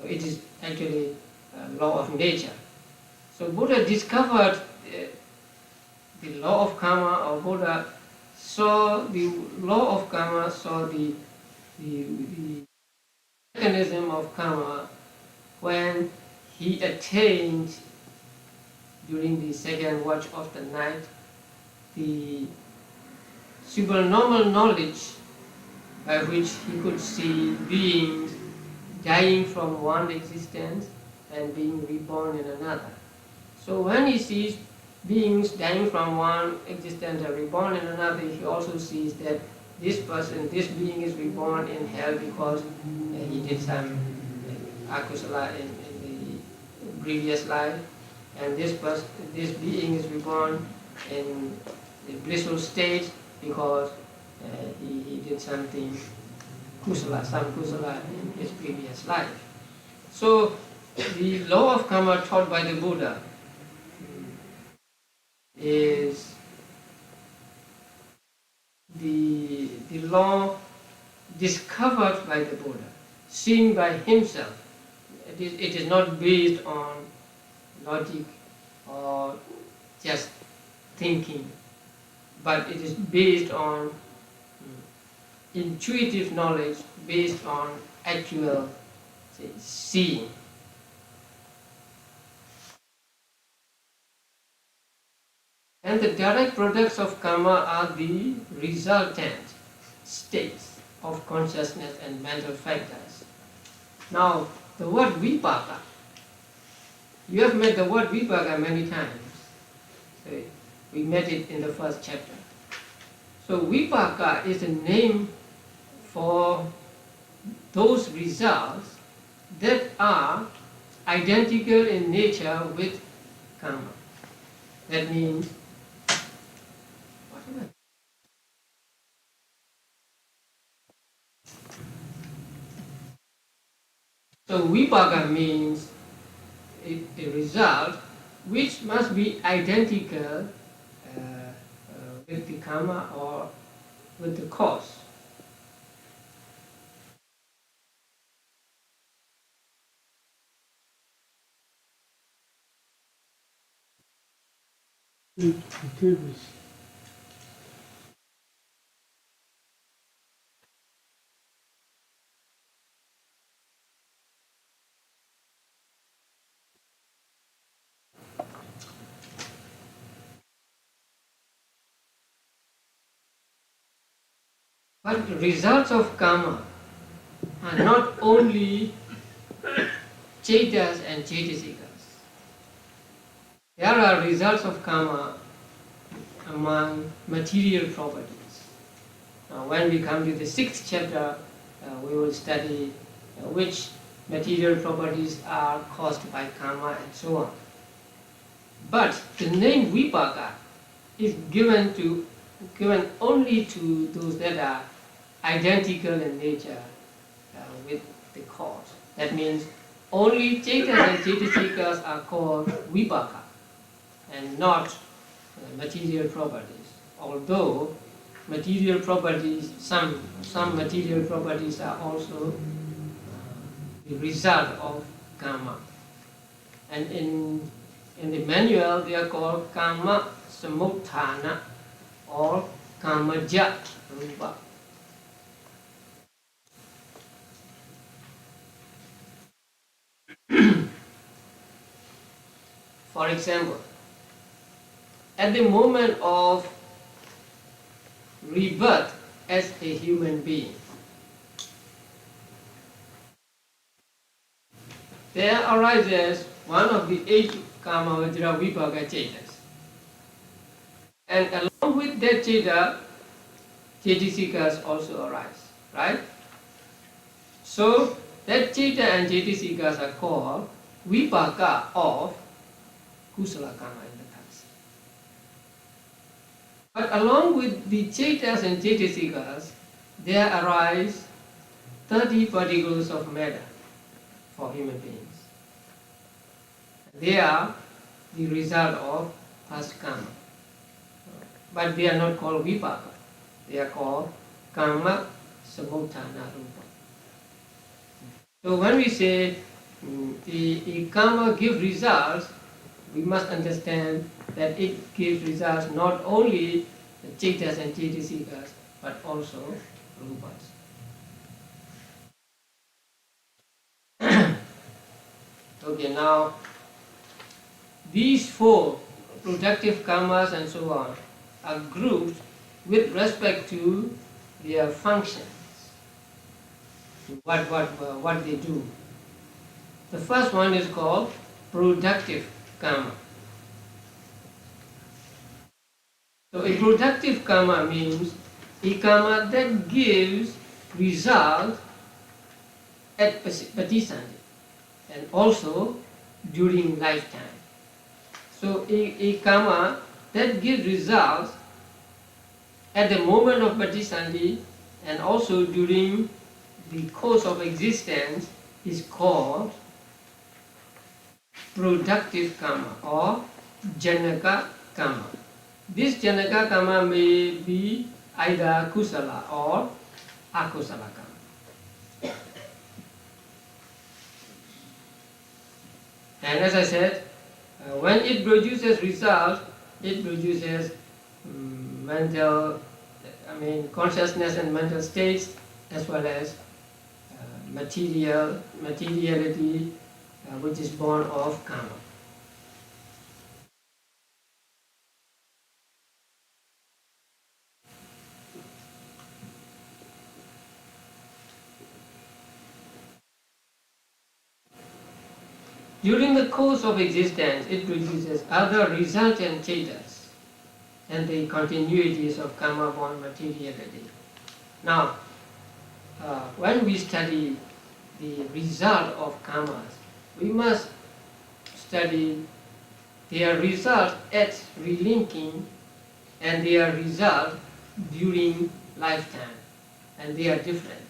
So it is actually a law of nature. So Buddha discovered the law of karma, or Buddha saw the law of karma, saw the mechanism of karma when he attained, during the second watch of the night, the supernormal knowledge by which he could see beings dying from one existence and being reborn in another. So when he sees beings dying from one existence and reborn in another, he also sees that this person, this being is reborn in hell because he did some akusala in the previous life, and this being is reborn in the blissful state because he did something kusala, some kusala in his previous life. So the law of karma taught by the Buddha is the law discovered by the Buddha, seen by himself. It is not based on logic or just thinking, but it is based on intuitive knowledge, based on actual seeing. And the direct products of karma are the resultant states of consciousness and mental factors. Now, the word vipaka, you have met the word vipaka many times. So we met it in the first chapter. So vipaka is a name for those results that are identical in nature with karma. That means, so vipaka means a result which must be identical with the karma or with the cause. But the results of karma are not only cetas and cetasikas. There are results of karma among material properties. Now, when we come to the sixth chapter, we will study which material properties are caused by karma and so on. But the name vipaka is given only to those that are identical in nature with the cause. That means only cetas and cetasikas are called vipaka and not material properties. Although material properties, some material properties are also the result of karma. And in the manual they are called karma samutthana or karmaja rupa. For example, at the moment of rebirth as a human being, there arises one of the 8 karma vajra vipaka cetas. And along with that ceta, cetasikas also arise, right? So that ceta and cetasikas are called vipaka of kusala karma in the past. But along with the cetas and cetasikas, there arise 30 particles of matter for human beings. They are the result of past karma. But they are not called vipaka. They are called karma samutthana rupa. So when we say a karma gives results, we must understand that it gives results not only the cetas and cetasikas, but also rupas. Okay, now these four productive karmas and so on are grouped with respect to their functions, what they do. The first one is called productive karma. So a productive karma means a karma that gives result at patisandhi and also during lifetime. So a karma that gives results at the moment of patisandhi and also during the course of existence is called productive karma or janaka karma. This janaka karma may be either kusala or akusala karma. And as I said, when it produces result, it produces consciousness and mental states, as well as materiality, which is born of karma. During the course of existence, it produces other resultant cetas and the continuities of karma-born materiality. Now, when we study the result of karmas, we must study their result at relinking and their result during lifetime, and they are different.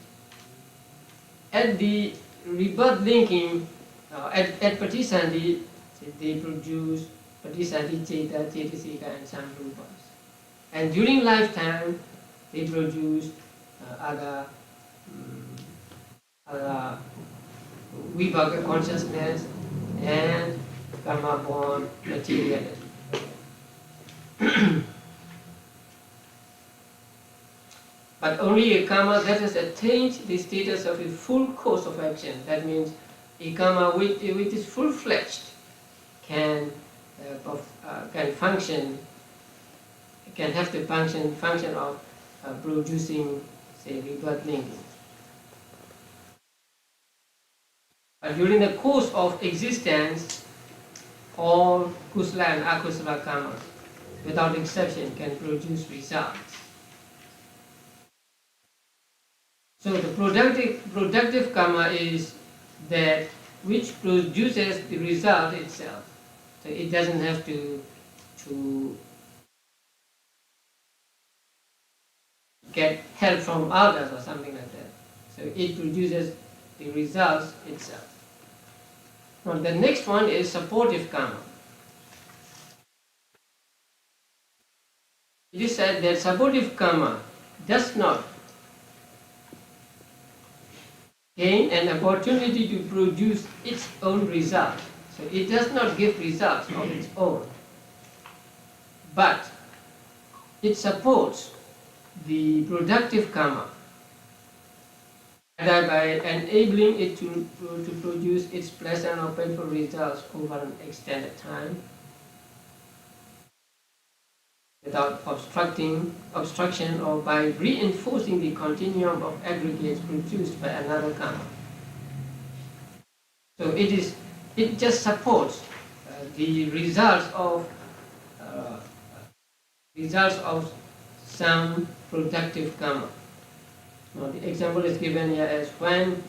At the rebirth linking, at patisandhi, they produce patisandhi ceta, cetasika and samrupas. And during lifetime, they produce other vibhaka consciousness and karma-born materiality. But only a karma that has attained the status of a full course of action, that means a karma which is full-fledged, can function, can have the function of producing, say, rebirth linking. But during the course of existence, all kusala and akusala karmas, without exception, can produce results. So the productive karma is that which produces the result itself. So it doesn't have to get help from others or something like that. So it produces the results itself. Now the next one is supportive karma. It is said that supportive karma does not gain an opportunity to produce its own result. So it does not give results of its own, but it supports the productive karma by enabling it to produce its pleasant or painful results over an extended time without obstruction, or by reinforcing the continuum of aggregates produced by another karma. So it just supports the results of some productive karma. Now the example is given here as when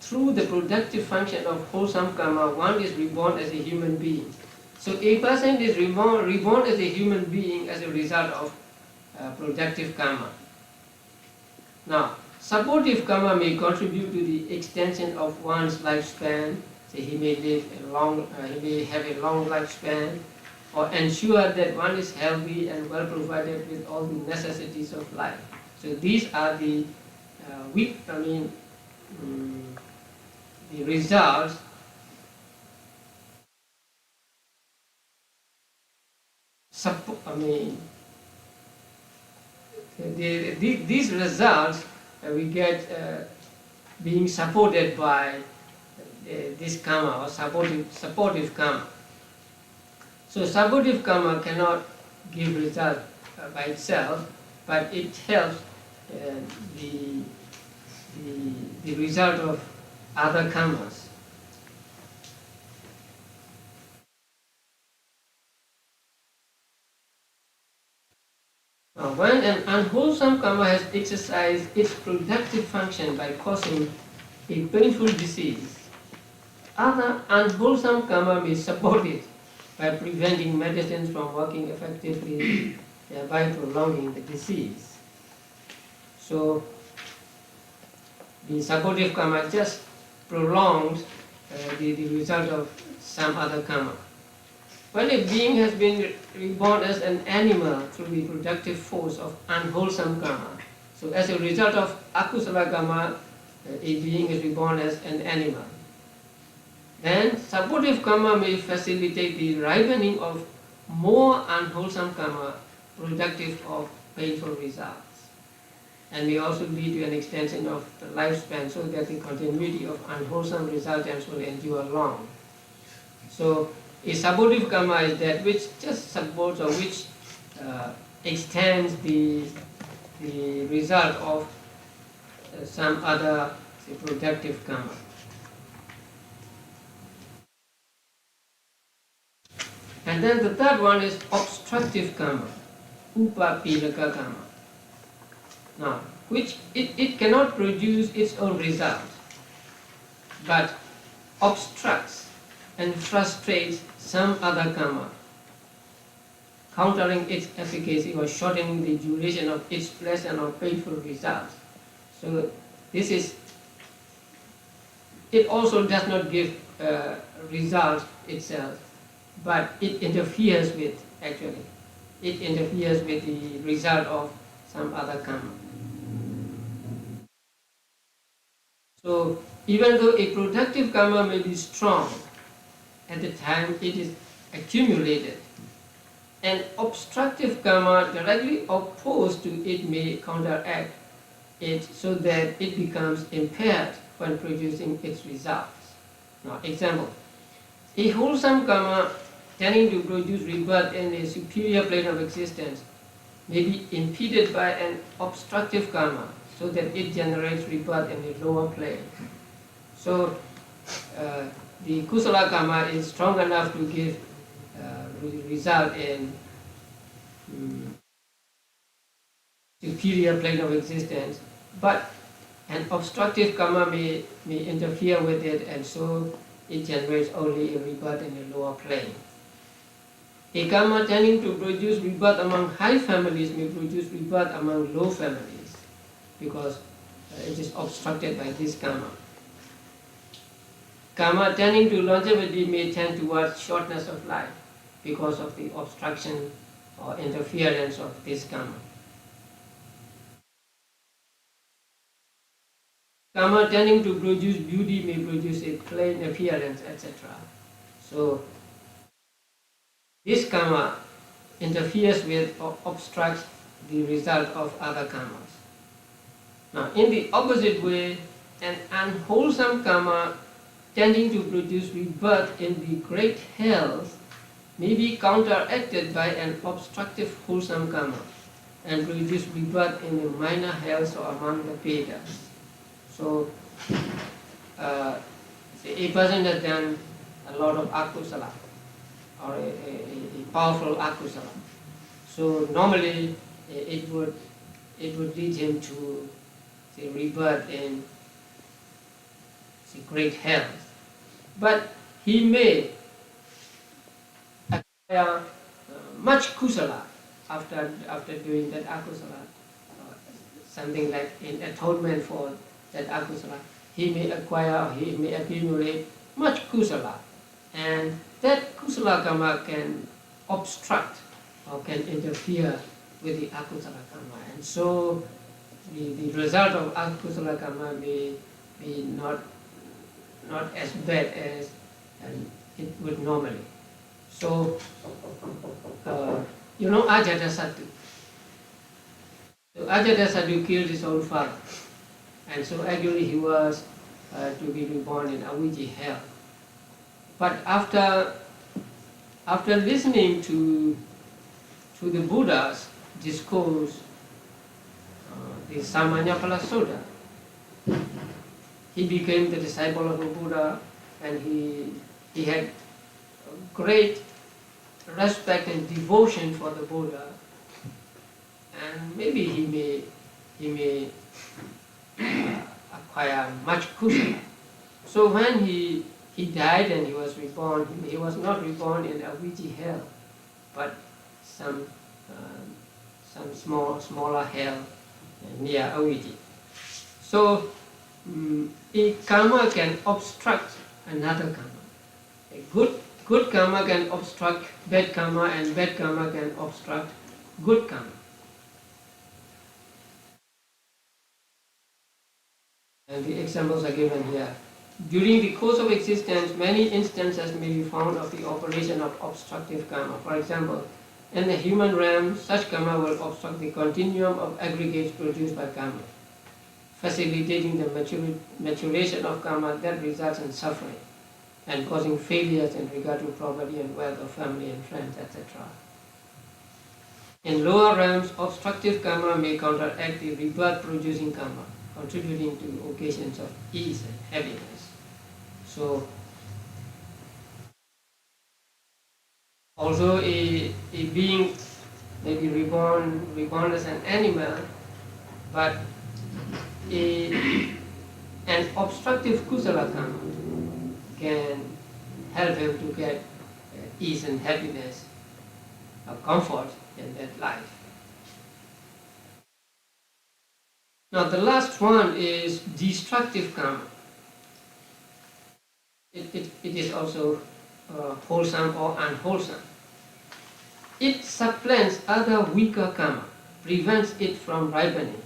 through the productive function of wholesome karma, one is reborn as a human being. So a person is reborn as a human being as a result of productive karma. Now, supportive karma may contribute to the extension of one's lifespan. So he may have a long lifespan, or ensure that one is healthy and well provided with all the necessities of life. the results these results we get being supported by this karma or supportive karma. So supportive karma cannot give result by itself, but it helps the result of other karmas. Now, when an unwholesome karma has exercised its productive function by causing a painful disease, other unwholesome karma may support it by preventing medicines from working effectively, thereby prolonging the disease. So, the supportive karma just prolongs the result of some other karma. When a being has been reborn as an animal through the productive force of unwholesome karma, so as a result of akusala karma, a being is reborn as an animal, then supportive karma may facilitate the ripening of more unwholesome karma productive of painful results, and may also lead to an extension of the lifespan so that the continuity of unwholesome resultants will endure long. So a supportive karma is that which just supports or which extends the result of some other productive karma. And then the third one is obstructive karma, upapilaka karma. Now, which it cannot produce its own result, but obstructs and frustrates some other karma, countering its efficacy or shortening the duration of its pleasant or painful results. So this is, it also does not give result itself, but it interferes with, actually, it interferes with the result of some other karma. So even though a productive karma may be strong at the time it is accumulated, an obstructive karma directly opposed to it may counteract it so that it becomes impaired when producing its results. Now, example, a wholesome karma tending to produce rebirth in a superior plane of existence may be impeded by an obstructive karma so that it generates rebirth in a lower plane. So the kusala karma is strong enough to give result in superior plane of existence, but an obstructive karma may interfere with it, and so it generates only a rebirth in a lower plane. A karma tending to produce rebirth among high families may produce rebirth among low families because it is obstructed by this karma. Karma tending to longevity may tend towards shortness of life because of the obstruction or interference of this karma. Karma tending to produce beauty may produce a plain appearance, etc. So this karma interferes with or obstructs the result of other karmas. Now, in the opposite way, an unwholesome karma tending to produce rebirth in the great health may be counteracted by an obstructive wholesome karma and produce rebirth in a minor health or among the Vedas. So, a person has done a lot of akusala or a powerful akusala. So normally it would lead him to say, rebirth in great health. But he may acquire much kusala after doing that akusala, something like in atonement for that akusala. He may acquire, or he may accumulate much kusala, and that kusala karma can obstruct or can interfere with the akusala karma, and so the result of akusala karma may not not as bad as it would normally. So, you know Ajatasattu. So Ajatasattu killed his own father, and so actually he was to be reborn in Avijji hell. But after listening to the Buddha's discourse, the Samanyapala Sutta, he became the disciple of the Buddha, and he had great respect and devotion for the Buddha, and maybe he may acquire much kusala. So when he died and he was reborn, he was not reborn in Avijji hell, but some smaller hell near Avijji. So a karma can obstruct another karma. A good karma can obstruct bad karma, and bad karma can obstruct good karma. And the examples are given here. During the course of existence, many instances may be found of the operation of obstructive karma. For example, in the human realm, such karma will obstruct the continuum of aggregates produced by karma, facilitating the maturation of karma that results in suffering and causing failures in regard to property and wealth of family and friends, etc. In lower realms, obstructive karma may counteract the rebirth-producing karma, contributing to occasions of ease and happiness. So, although a being may be reborn as an animal, but an obstructive kusala karma can help him to get ease and happiness, or comfort in that life. Now the last one is destructive karma. It is also wholesome or unwholesome. It supplants other weaker karma, prevents it from ripening,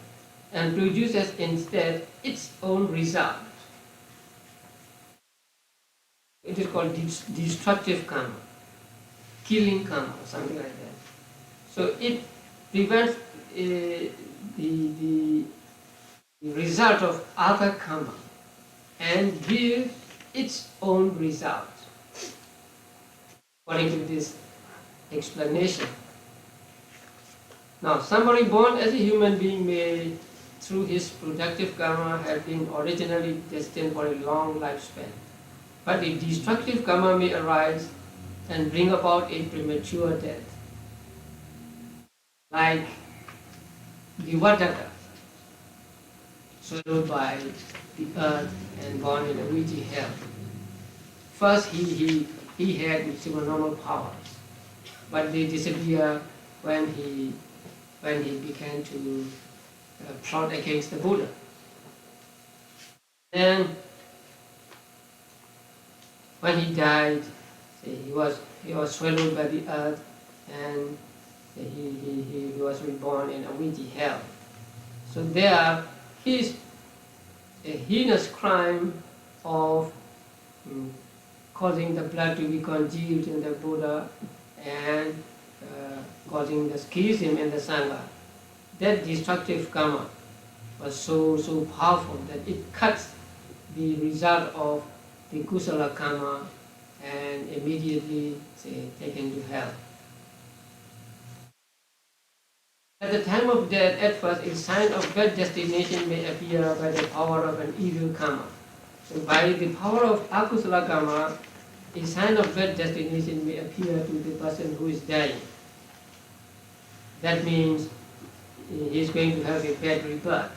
and produces instead its own result. It is called destructive karma, killing karma, something like that. So it prevents the result of other karma and gives its own result. According to this explanation. Now, somebody born as a human being may, through his productive karma, have been originally destined for a long lifespan. But the destructive karma may arise and bring about a premature death. Like the Vataka, swallowed by the earth and born in Avijji hell. First he had supernormal powers, but they disappear when he began to plot against the Buddha. Then when he died, he was swallowed by the earth, and he was reborn in Avijji hell. So there is a heinous crime of causing the blood to be congealed in the Buddha and causing the schism in the Sangha. That destructive karma was so powerful that it cuts the result of the kusala karma and immediately taken to hell. At the time of death, at first, a sign of bad destination may appear by the power of an evil karma. So by the power of akusala karma, a sign of bad destination may appear to the person who is dying. That means he is going to have a bad rebirth.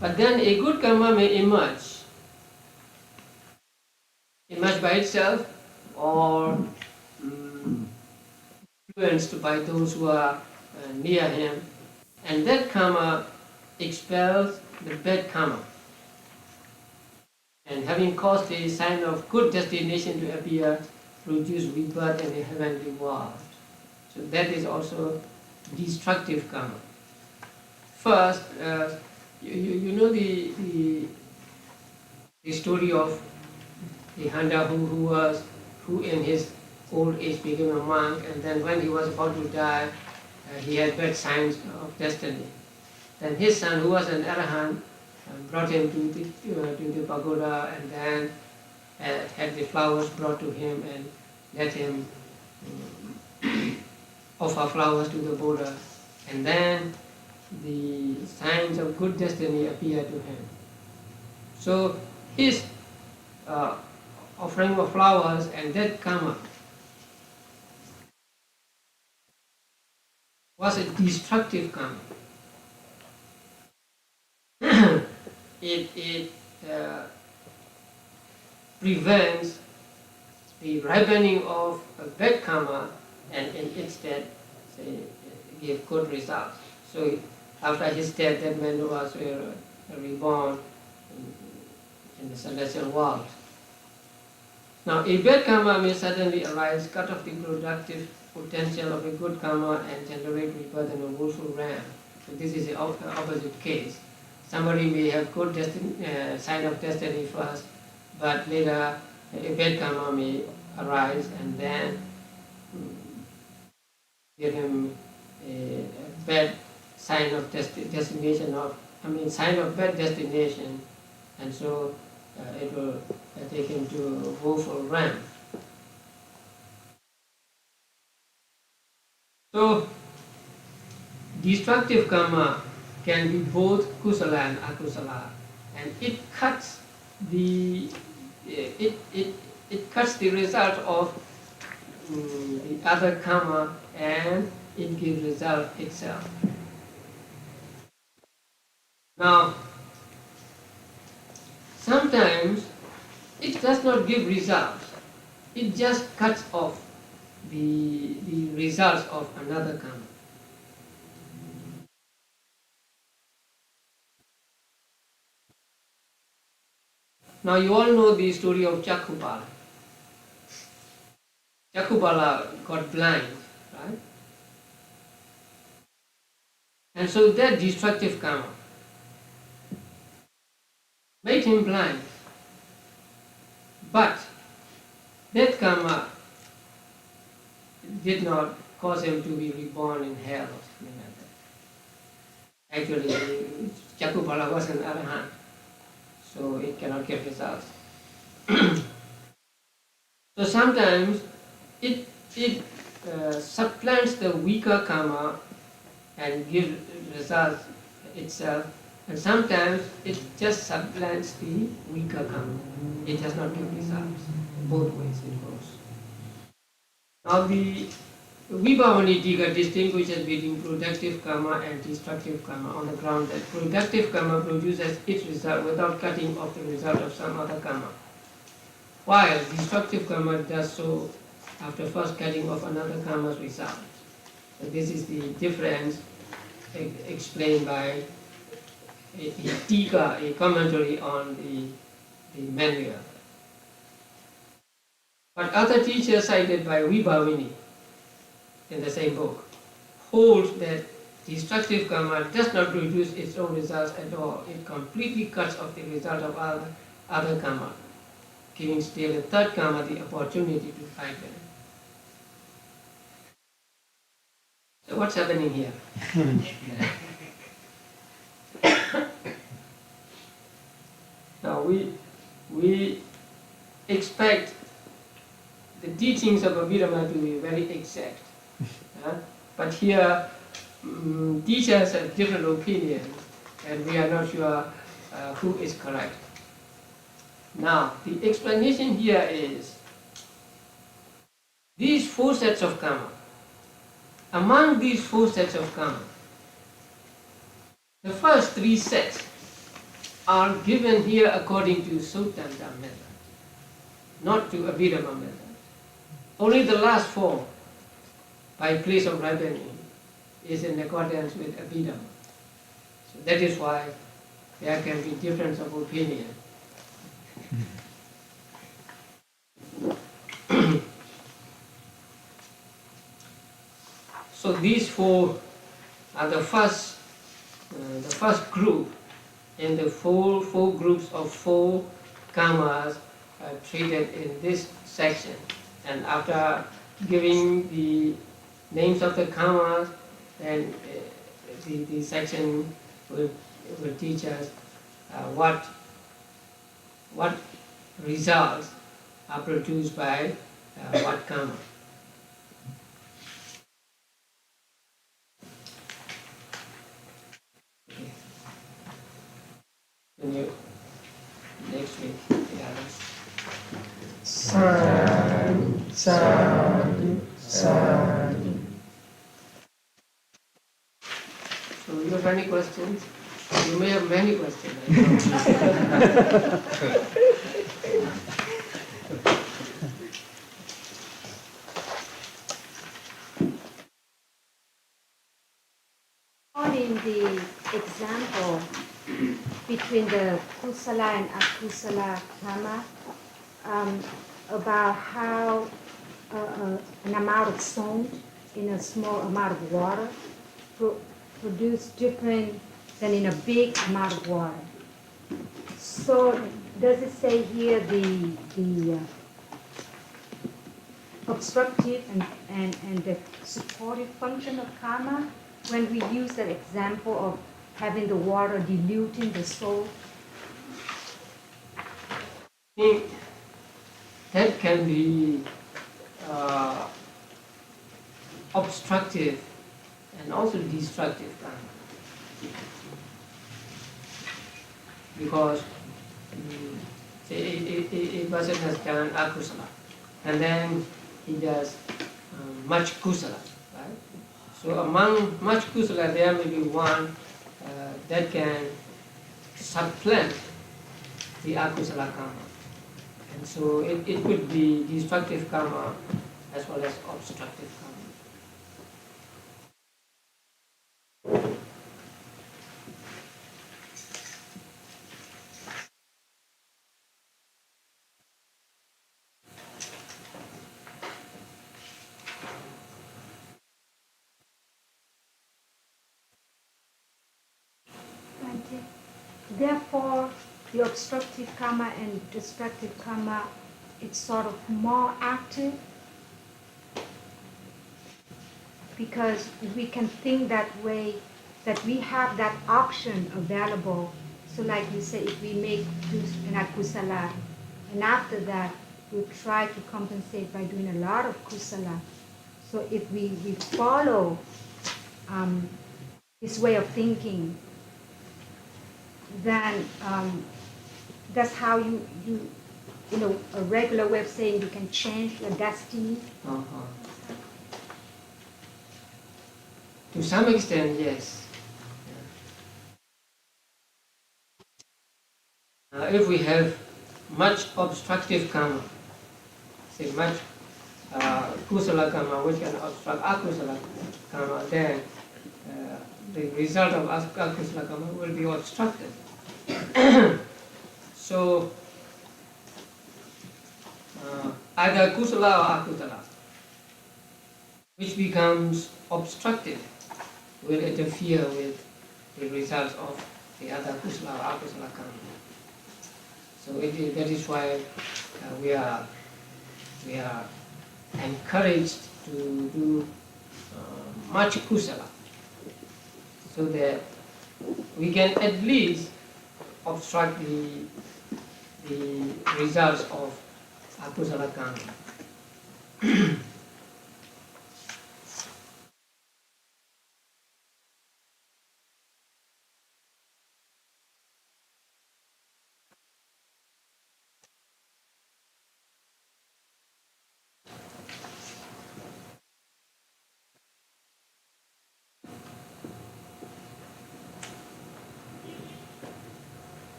But then a good karma may emerge by itself, or influenced by those who are near him, and that karma expels the bad karma. And having caused a sign of good destination to appear, produce rebirth in the heavenly world. So that is also destructive karma. First, you know the story of the Handa who in his old age became a monk, and then when he was about to die, he had bad signs of destiny. Then his son, who was an Arahant, brought him to the pagoda, and then had the flowers brought to him and let him offer flowers to the Buddha. And then the signs of good destiny appeared to him. So his offering of flowers and that karma was a destructive karma. It prevents the ripening of a bad karma and instead give good results. So after his death, that man was reborn in the celestial world. Now, a bad karma may suddenly arise, cut off the productive potential of a good karma and generate rebirth in a woeful realm. So this is the opposite case. Somebody may have good sign of destiny first, but later a bad karma may arise and then give him a bad sign of sign of bad destination, and so it will take him to a woeful realm. So, destructive karma can be both kusala and akusala, and it cuts the result of the other karma, and it gives result itself. Now, sometimes it does not give results. It just cuts off the results of another karma. Now you all know the story of Chakubala. Chakubala got blind, right? And so that destructive karma made him blind. But that karma did not cause him to be reborn in hell or something like that. Actually, Chakubala was an Arahant, so it cannot give results. So sometimes it supplants the weaker karma and gives results itself, and sometimes it just supplants the weaker karma. It does not give results. Both ways it goes. Now the Vibhavani Tika distinguishes between productive karma and destructive karma on the ground that productive karma produces its result without cutting off the result of some other karma, while destructive karma does so after first cutting off another karma's result. So this is the difference explained by a tika, a commentary on the manual. But other teachers cited by Vibhavini in the same book hold that destructive karma does not produce its own results at all. It completely cuts off the result of other karma, giving still the third karma the opportunity to ripen. So what's happening here? Now we expect the teachings of Abhidhamma to be very exact. But here teachers have different opinions and we are not sure who is correct. Now the explanation here is these four sets of karma. Among these four sets of karma, the first three sets are given here according to Sutanta method, not to Abhidhamma method. Only the last four, by place of ripening, is in accordance with Abhidhamma. So that is why there can be difference of opinion. So these four are the first group in the four groups of four karmas treated in this section. And after giving the names of the karmas, then the section will teach us what results are produced by what karma. Okay. Next week, yeah. Sadhu, sadhu, sadhu. So you have any questions? You may have many questions. I know. In the example between the kusala and akusala karma, about how an amount of salt in a small amount of water produce different than in a big amount of water. So does it say here the obstructive and the supportive function of karma when we use that example of having the water diluting the soul? That can be obstructive and also destructive karma. Because a person has done akusala and then he does much kusala, right? So among much kusala there may be one that can supplant the akusala karma. And so it could be destructive karma as well as obstructive karma. Therefore, the obstructive karma and destructive karma, it's sort of more active because we can think that way, that we have that option available. So like you say, if we make an akusala, and after that, we try to compensate by doing a lot of kusala. So if we follow this way of thinking, then that's how you know, a regular way of saying you can change your destiny. To some extent, yes. If we have much obstructive karma, say much kusala karma which can obstruct akusala karma, then the result of akusala karma will be obstructed. So either kusala or akusala, which becomes obstructive, will interfere with the results of the other kusala or akusala karma. So that is why we are encouraged to do much kusala, so that we can at least obstruct the results of akusala karma.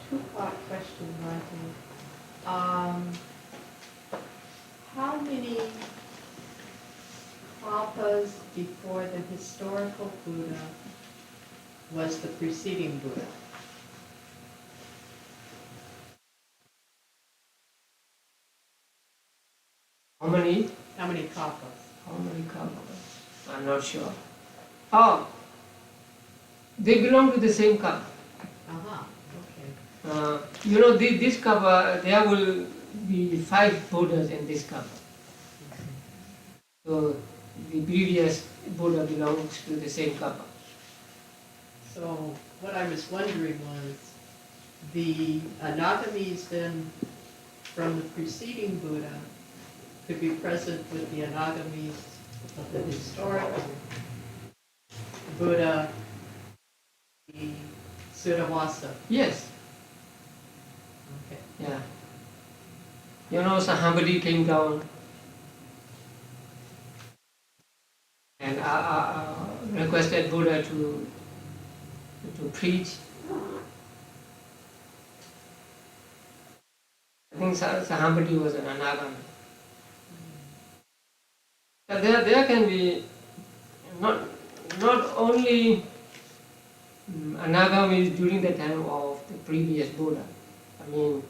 Two-part question, Martin. How many kalpas before the historical Buddha was the preceding Buddha? How many? How many kalpas? How many kalpas? I'm not sure. Oh, they belong to the same kalpa. Okay. You know, this cover, there will be 5 Buddhas in this cover. So the previous Buddha belongs to the same cover. So what I was wondering was, the anagamis then from the preceding Buddha could be present with the anagamis of the historical Buddha, the Suddhavasa. Yes, Okay. yeah. You know, somebody came down and requested Buddha to preach. I think somebody was an anagami. So there can be not only anagamis during the time of the previous Buddha, I mean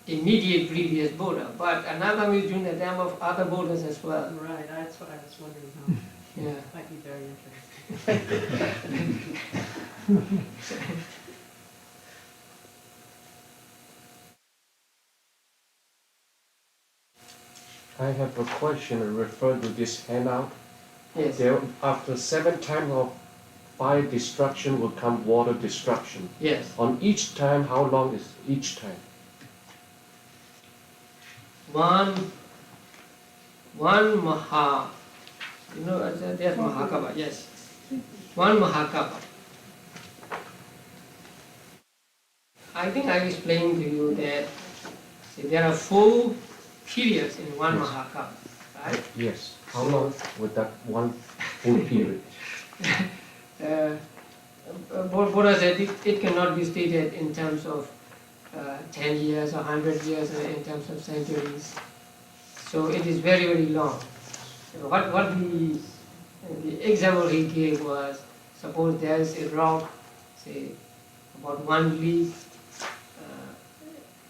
immediate previous Buddha, but anagamis during the time of other Buddhas as well. Right, that's what I was wondering how. Yeah. Might be very interesting. I have a question referring to this handout. Yes. There, after 7 times of fire destruction will come water destruction. Yes. On each time, how long is each time? One maha, you know, there's mahakapa, yes. 1 mahakapa. I think I explained to you that there are 4 periods in 1 mahakapa, right? Yes. How long would that one full period? Buddha said it cannot be stated in terms of 10 years or 100 years or in terms of centuries. So it is very, very long. So what the example he gave was, suppose there is a rock, say about 1 league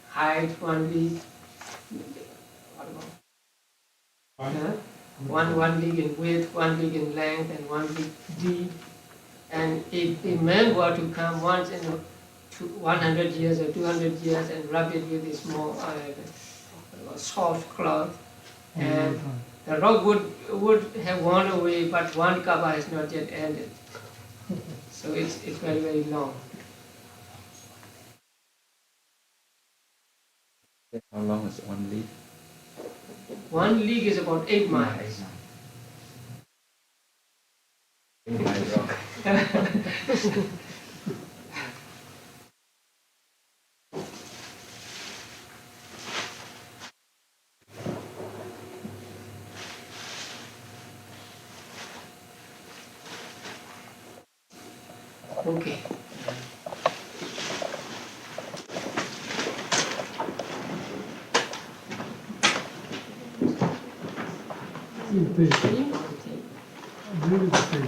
height, 1 league, what about? 1 league in width, 1 league in length, and 1 league deep. And if a man were to come once in 100 years or 200 years and rub it with a small soft cloth, and the rock would have worn away, but 1 kappa has not yet ended. So it's very, very long. How long is 1 league? 1 league is about 8 miles. In my rock. Okay. Beautiful.